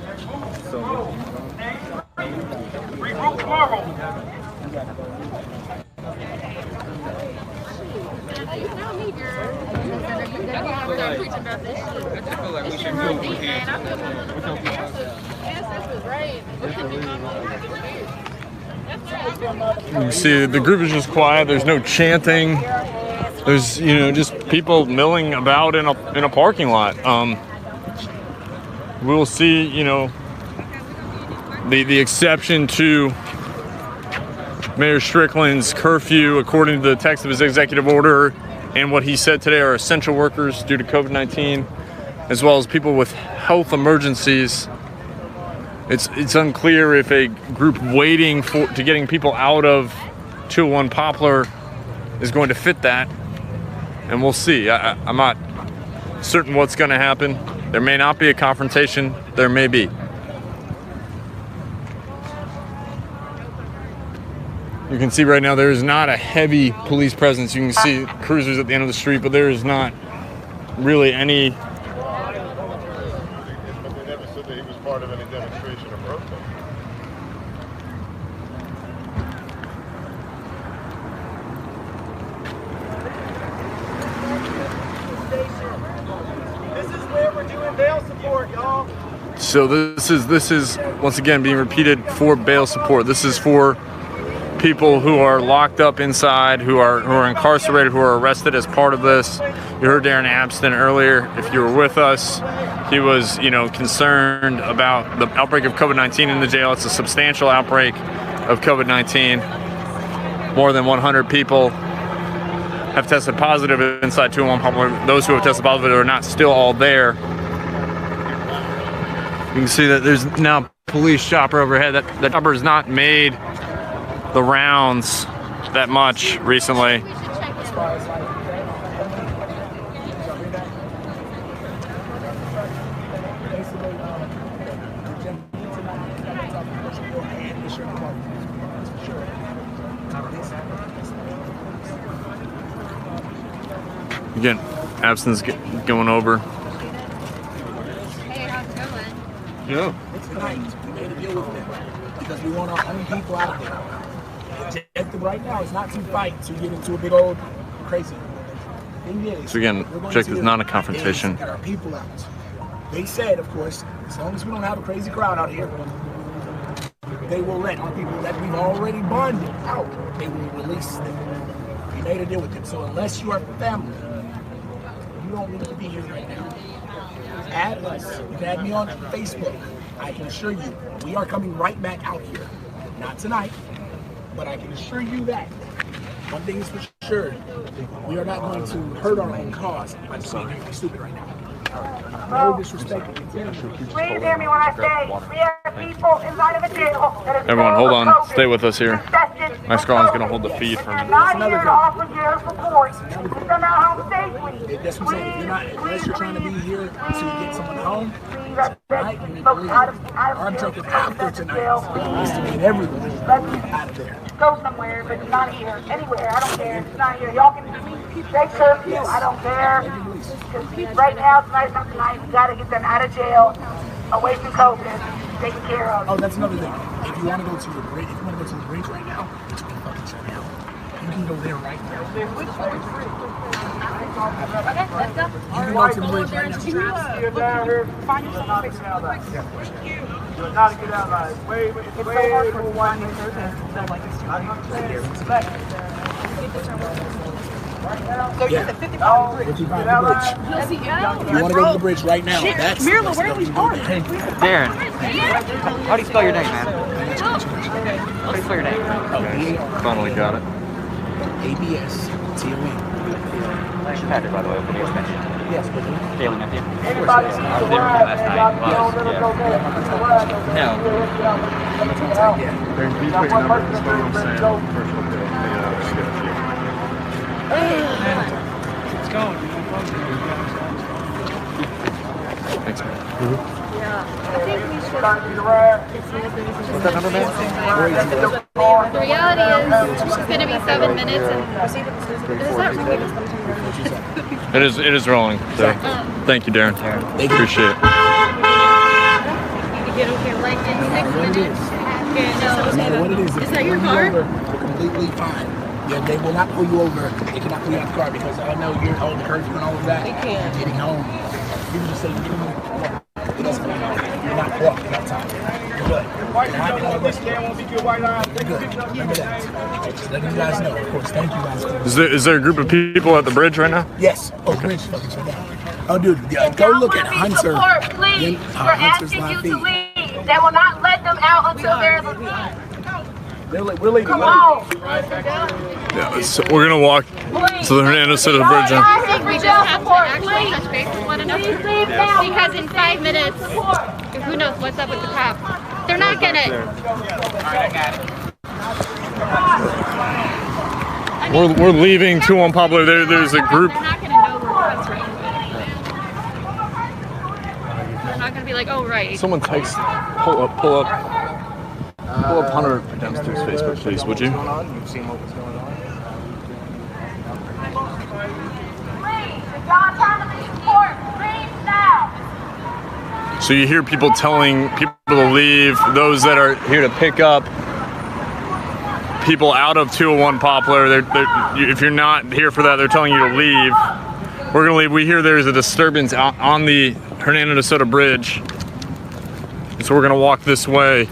Regroup tomorrow. You know me, girl. I'm done preaching about this shit. I feel like we should move deep, man. I feel like ancestors raised. You see, the group is just quiet. There's no chanting. There's, you know, just people milling about in a parking lot. We'll see, you know, the exception to Mayor Strickland's curfew, according to the text of his executive order, and what he said today are essential workers due to COVID-19, as well as people with health emergencies. It's unclear if a group waiting to getting people out of 201 Poplar is going to fit that, and we'll see. I'm not certain what's going to happen. There may not be a confrontation. There may be. You can see right now there is not a heavy police presence. You can see cruisers at the end of the street, but there is not really any. But they never said that he was part of any demonstration or protest. This is where we're doing bail support, y'all. So this is once again being repeated for bail support. This is for people who are locked up inside, who are incarcerated, who are arrested as part of this. You heard Darren Abston earlier. If you were with us, he was, you know, concerned about the outbreak of COVID-19 in the jail. It's a substantial outbreak of COVID-19. More than 100 people have tested positive inside 201 Poplar. Those who have tested positive are not still all there. You can see that there's now a police chopper overhead. That chopper has not made the rounds that much recently. Again, Abson's going over. Hey, how's it going? Yeah. Tonight, we made a deal with them because we want our own people out there. The objective right now is not to fight, to get into a big old crazy thing. Is, So again, objective is not a confrontation. Get our people out. They said, of course, as long as we don't have a crazy crowd out here, they will let our people that we've already bonded out. They will release them. We made a deal with them. So unless you are family, you don't need to be here right now. Add us. You can add me on Facebook. I can assure you, we are coming right back out here. Not tonight, but I can assure you that. One thing is for sure, we are not going to hurt our own cause by just being stupid right now. No disrespect. Please hear me when I say we have people inside of a jail that is Everyone, hold on. COVID. Stay with us here. My Scrawl's going to hold the feed for me. Not here to offer your support. We send out home safely. That's what I'm saying. You're not, unless you're trying to be here to get someone home, tonight, you need to leave. Our objective after tonight is to get everyone out of there. Go somewhere, but not here. Anywhere, I don't care. It's not here. Y'all can take curfew. I don't care. Because right now, tonight's not tonight. We got to get them out of jail, away from COVID, taken care of. Oh, that's another thing. If you want to go to the bridge, right now, it's going to fucking shut down. You can go there right now. You can go to the bridge right now. You're down here. Find yourself a fix. You're not to get out like way more winding. So you're the 55 bridge. If you want to go to the bridge right now, that's Mirla, where are we going? Darren, how do you spell your name, man? How do you spell your name? Finally got it. ABS-TON. Nice pattern, by the way, for the extension. Yes, but Failing up here. Anybody I was there last night. No. There's these big numbers. That's what I'm saying. It's going. Thanks, man. What's that number, man? The reality is, it's going to be 7 minutes, and is that It is rolling. So, thank you, Darren. Appreciate it. like in 6 minutes? no matter what it is, Is that your car? We're completely fine. Yeah, they will not pull you over. They cannot pull you out of the car because I know you're on the curfew and all of that. They can't. Getting home. People just say, it doesn't matter. You're not walking that time. You're good. You're good. Remember that. Just letting you guys know. Of course, thank you guys. Is there a group of people at the bridge right now? Yes. Oh, bridge fucking shut down. Oh, dude, go look at Hunter. Please, we're asking you to leave. They will not let them out until there is a We're leaving. Come on. Yeah, so we're gonna walk to the Hernando Soto Bridge. I think we just have to actually touch base with one another. Because in 5 minutes, who knows what's up with the cops. They're not gonna... We're leaving 2-1 Poplar. There's a group. They're not gonna know we're close right away. They're not gonna be like, oh, right. Someone text, pull up Hunter Dempster's Facebook, please, would you? You've seen what was going on. So you hear people telling people to leave, those that are here to pick up people out of 201 Poplar. If you're not here for that, they're telling you to leave. We're gonna leave. We hear there's a disturbance out on the Hernando de Soto Bridge. So we're gonna walk this way.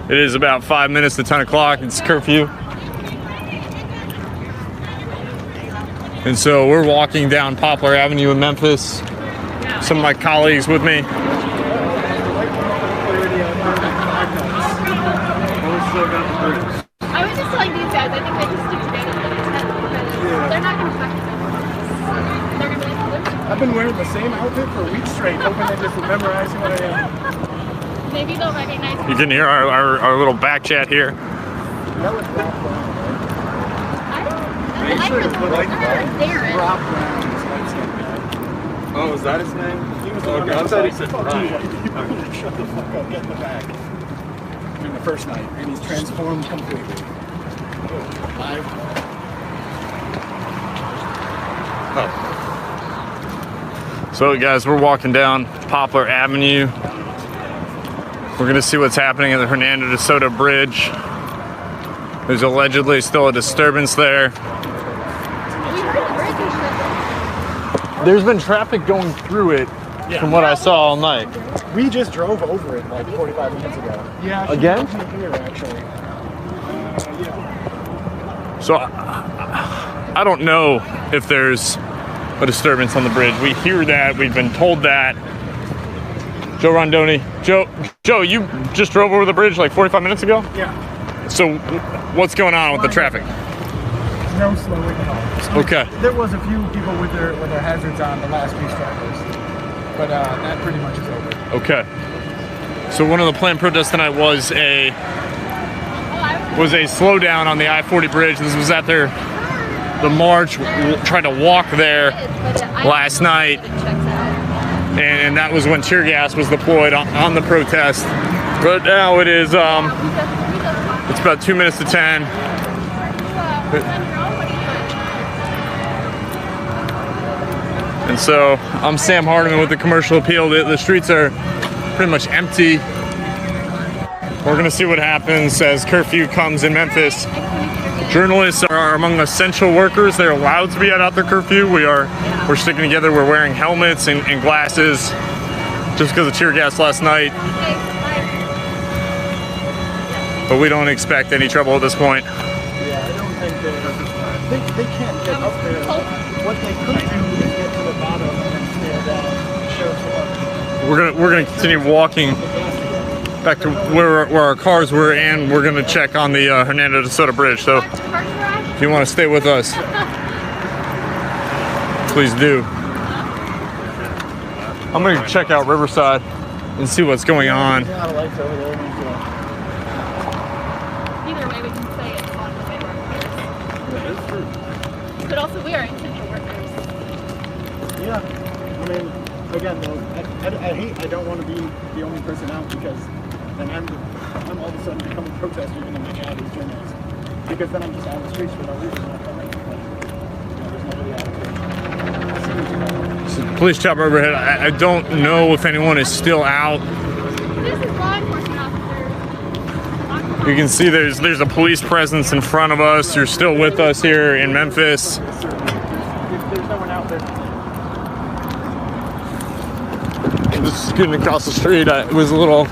It is about 5 minutes to 10 o'clock. It's curfew. And so we're walking down Poplar Avenue in Memphis. Some of my colleagues with me. I was just telling these guys, I think they just stick together. They're not going to fuck. They're going to be I've been wearing the same outfit for weeks straight, hoping they just memorize who I am. Maybe they'll recognize me. You can hear our little back chat here. Oh, is that his name? He was okay, I thought he said Ryan. Shut the fuck up, get in the back. In the first night, and he's transformed completely. Live. So guys, we're walking down Poplar Avenue. We're gonna see what's happening at the Hernando de Soto Bridge. There's allegedly still a disturbance there. There's been traffic going through it from what I saw all night. We just drove over it like 45 minutes ago. Yeah. Again? Here, actually. So I don't know if there's a disturbance on the bridge. We hear that, we've been told that. Joe Rondoni. Joe, you just drove over the bridge like 45 minutes ago? Yeah. So what's going on with the traffic? No slowing at all. Okay. There was a few people with their hazards on, the last few strikers, but that pretty much is over. Okay. So one of the planned protests tonight was a slowdown on the I-40 bridge. This was at the march, tried to walk there last night, and that was when tear gas was deployed on the protest. But now it is it's about 2 minutes to 10. And so I'm Sam Hardiman with the Commercial Appeal. The streets are pretty much empty. We're gonna see what happens as curfew comes in Memphis. Journalists are among essential workers. They're allowed to be at after curfew. We're sticking together. We're wearing helmets and glasses just because of tear gas last night. But we don't expect any trouble at this point. Yeah, I don't think they can't get up there. What they could do is get to the bottom and then stare down. We're gonna continue walking back to where our cars were, and we're gonna check on the Hernando de Soto Bridge. So if you want to stay with us, please do. I'm gonna check out Riverside and see what's going on. Either way, we can say it's on the way workers. But also, we are essential workers. Yeah, I mean, again, though, I don't want to be the only person out because then I'm all of a sudden become a protester even in my job as journalist. Because then I'm just out on the streets for no reason. There's nobody out there. So, police chopper overhead. I don't know if anyone is still out. This is law enforcement officers. You can see there's a police presence in front of us. You're still with us here in Memphis. There's no one out there. Just scooting across the street, it was a little.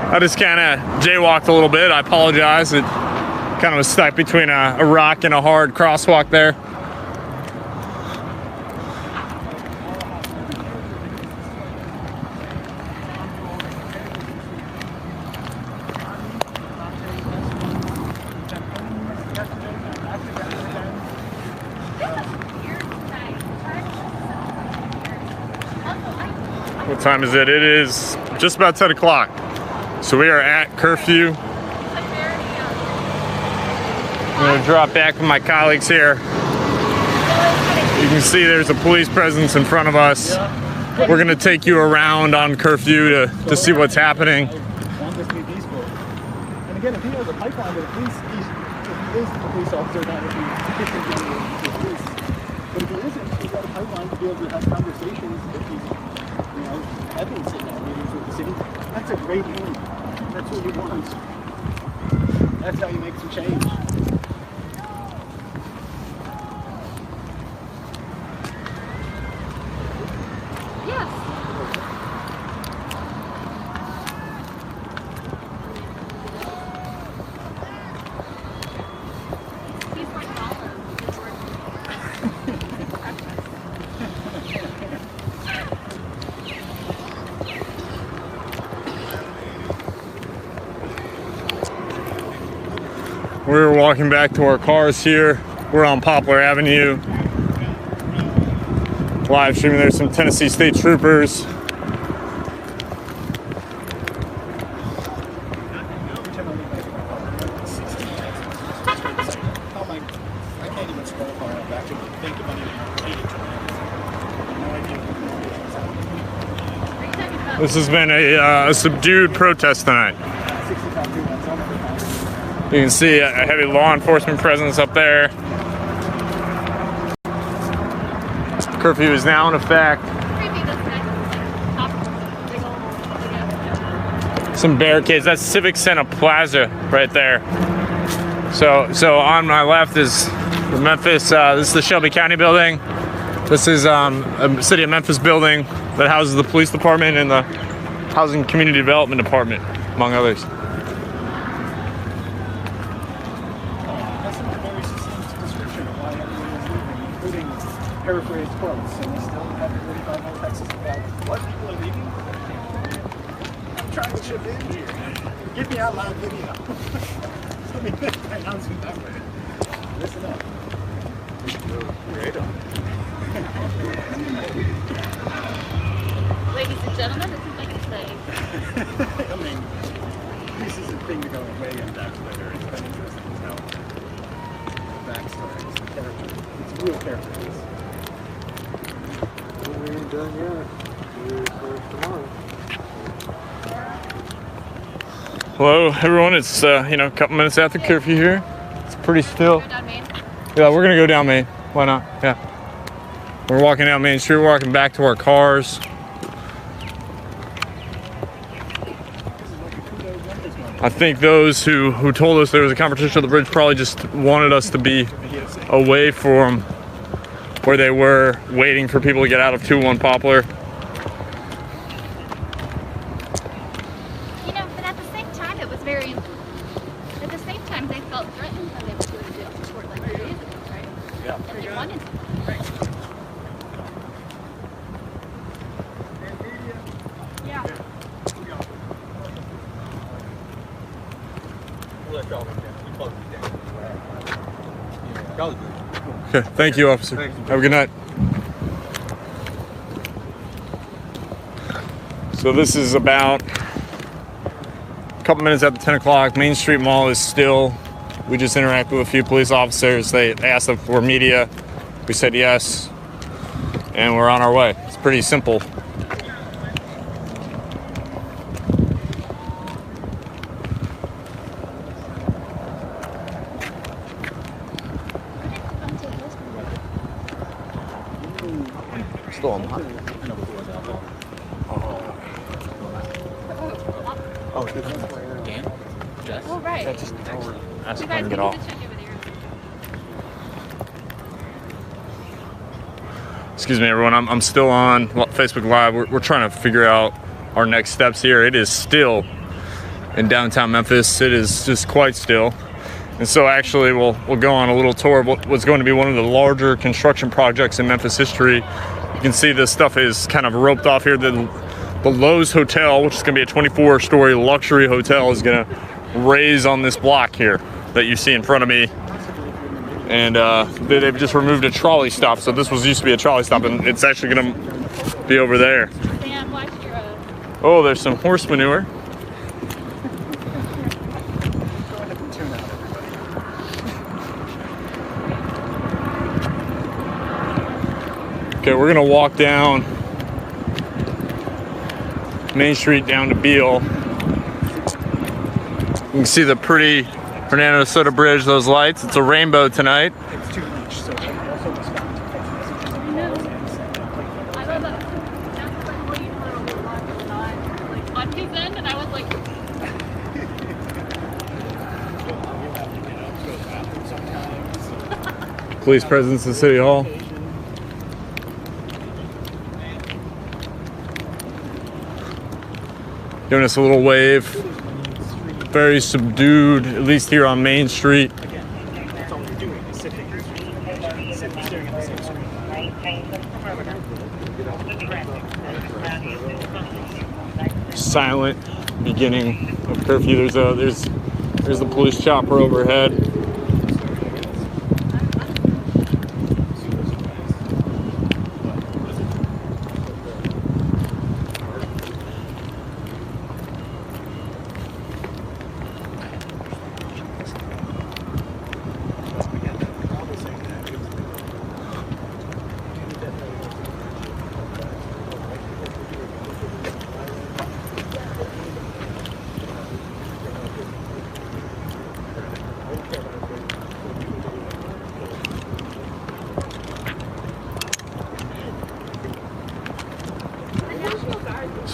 I just kind of jaywalked a little bit. I apologize. It kind of was stuck between a rock and a hard crosswalk there. What time is it? It is just about 10 o'clock. So we are at curfew. I'm going to drop back with my colleagues here. You can see there's a police presence in front of us. We're going to take you around on curfew to see what's happening. Want this to be peaceful. And again, if he has a pipeline to the police, if he is the police officer, that would be different than the police. But if he isn't, he's got a pipeline to be able to have conversations if he's, having sit-down meetings with the city. That's a great thing. That's what he wants. That's how you make some change. Yes. We're walking back to our cars here. We're on Poplar Avenue. Live streaming. There's some Tennessee State Troopers. This has been a subdued protest tonight. You can see a heavy law enforcement presence up there. Curfew is now in effect. Some barricades. That's Civic Center Plaza right there. So on my left is the Memphis. This is the Shelby County building. This is a City of Memphis building that houses the police department and the Housing Community Development Department, among others. Paraphrase quotes, and we still have 45 more Texas about what people are leaving. I'm trying to chip in here. Get me out live video. Let me make my announcement that way. Listen up. Great on. Ladies and gentlemen, this is like a say. I mean, this is a thing to go way in depth later. It's been interesting to tell. Backstory, it's a character. It's a real character. We ain't done yet. We're tomorrow. Hello, everyone. It's a couple minutes after curfew here. It's pretty still. Yeah, we're gonna go down Main. Why not? Yeah. We're walking down Main Street. We're walking back to our cars. I think those who told us there was a confrontation at the bridge probably just wanted us to be away from where they were, waiting for people to get out of 2-1 Poplar. You know, but at the same time, it was very. At the same time, they felt threatened when they were doing the short like 3 days ago, right? Yeah. And they wanted. Yeah. Okay, thank you, officer. Have a good night. So this is about a couple minutes after 10 o'clock. Main Street Mall is still. We just interacted with a few police officers. They asked if we're media. We said yes, and we're on our way. It's pretty simple. Still on hot. Oh, Dan? Jess? Oh, right. Just ask You if guys I can can get off. check over there. Excuse me, everyone. I'm still on Facebook Live. We're trying to figure out our next steps here. It is still in downtown Memphis. It is just quite still. And so actually we'll go on a little tour of what's going to be one of the larger construction projects in Memphis history. You can see this stuff is kind of roped off here. The Lowe's Hotel, which is going to be a 24-story luxury hotel, is going to raise on this block here that you see in front of me. And they've just removed a trolley stop. So this used to be a trolley stop, and it's actually going to be over there. Dan, watch your Oh, there's some horse manure. Okay, we're gonna walk down Main Street down to Beale. You can see the pretty Hernando Soto Bridge, those lights. It's a rainbow tonight. It's too much, so also I love that. That's like what you like on his end, and I was like. Police presence in City Hall. Giving us a little wave. Very subdued, at least here on Main Street. that's all we're doing is sitting staring at the same screen. Silent beginning of curfew. There's the police chopper overhead.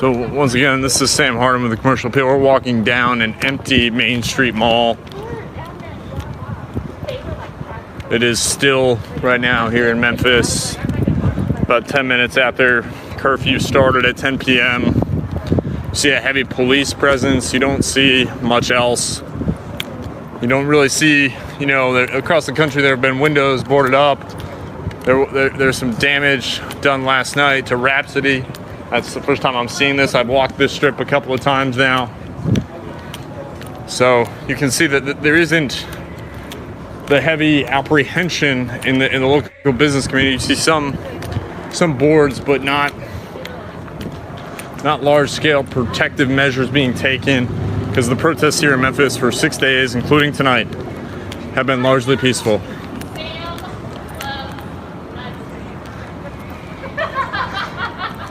So once again, this is Sam Harden with the Commercial Appeal. We're walking down an empty Main Street mall. It is still right now here in Memphis, about 10 minutes after curfew started at 10 p.m. You see a heavy police presence. You don't see much else. You don't really see, you know, across the country there have been windows boarded up. There's some damage done last night to Rhapsody. That's the first time I'm seeing this. I've walked this strip a couple of times now. So you can see that there isn't the heavy apprehension in the local business community. You see some boards, but not large-scale protective measures being taken, because the protests here in Memphis for 6 days, including tonight, have been largely peaceful.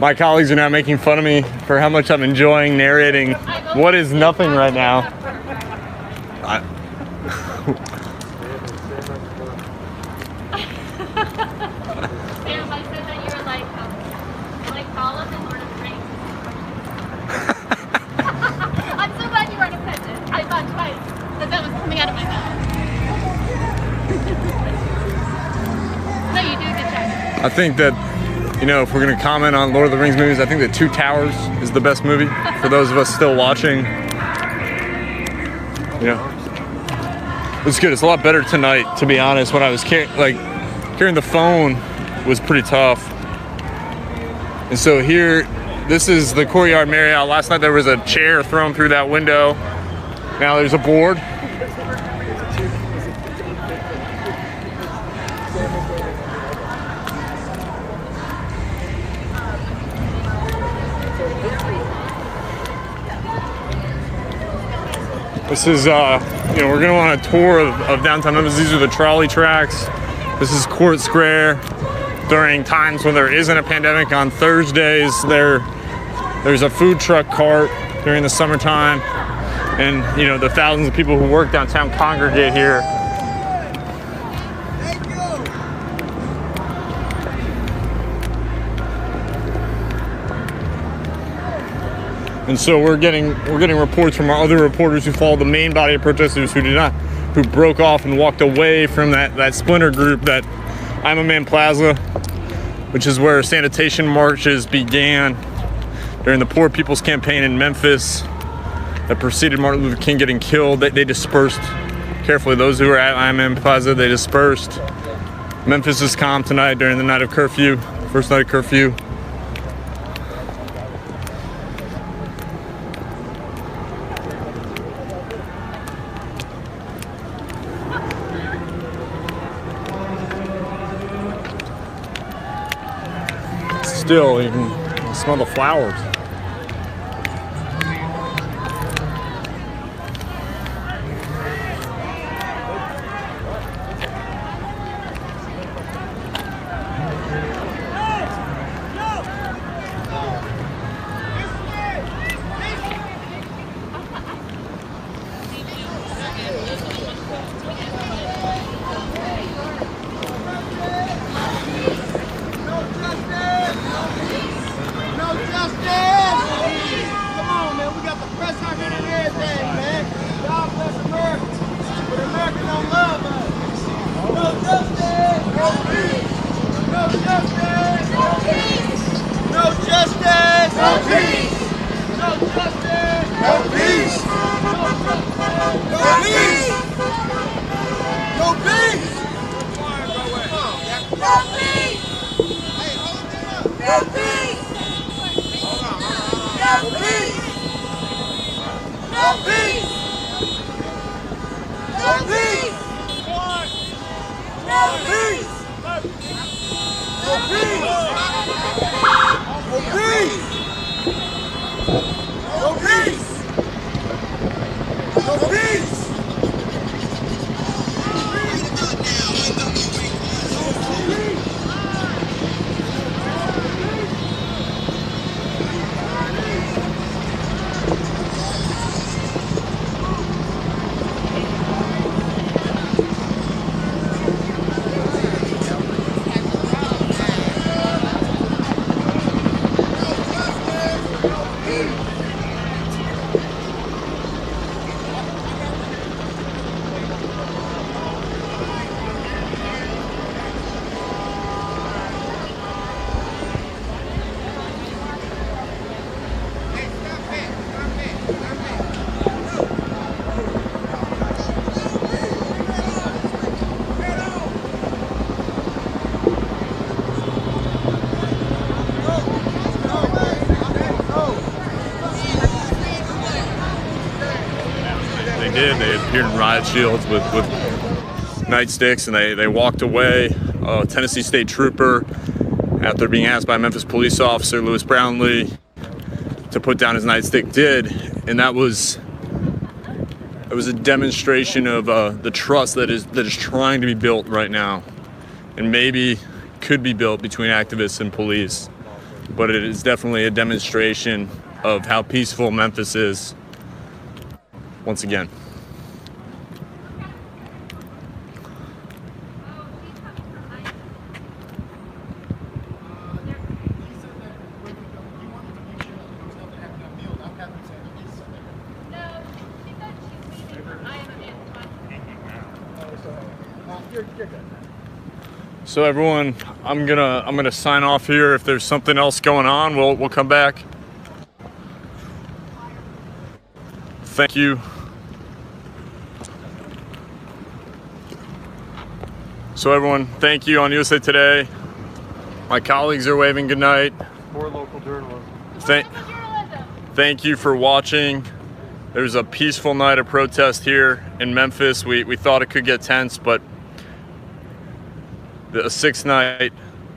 My colleagues are now making fun of me for how much I'm enjoying narrating what is nothing right now. I'm so glad you weren't offended. I thought twice that was coming out of my mouth. No, you do a good job. I think that, you know, if we're going to comment on Lord of the Rings movies, I think that Two Towers is the best movie for those of us still watching. You know, it's good. It's a lot better tonight, to be honest. When I was carrying the phone was pretty tough. And so here, this is the Courtyard Marriott. Last night there was a chair thrown through that window. Now there's a board. This is, you know, we're going on a tour of downtown Memphis. These are the trolley tracks. This is Court Square. During times when there isn't a pandemic, on Thursdays, there's a food truck cart during the summertime. And, you know, the thousands of people who work downtown congregate here. And so we're getting reports from our other reporters who follow the main body of protesters who broke off and walked away from that splinter group that I'm a Man Plaza, which is where sanitation marches began during the Poor People's Campaign in Memphis that preceded Martin Luther King getting killed. They dispersed carefully. Those who were at I'm a Man Plaza, they dispersed. Memphis is calm tonight during the night of curfew, first night of curfew. Still, you can smell the flowers. they did. They appeared in riot shields with nightsticks, and they walked away. A Tennessee State trooper, after being asked by a Memphis police officer, Lewis Brownlee, to put down his nightstick, did, and it was a demonstration of the trust that is trying to be built right now, and maybe could be built between activists and police. But it is definitely a demonstration of how peaceful Memphis is once again. So everyone, I'm gonna sign off here. If there's something else going on, we'll come back. Thank you. So everyone, thank you on USA Today. My colleagues are waving goodnight. More local journalism. Thank you for watching. There's a peaceful night of protest here in Memphis. We thought it could get tense, but the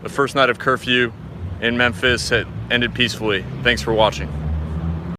first night of curfew in Memphis had ended peacefully. Thanks for watching.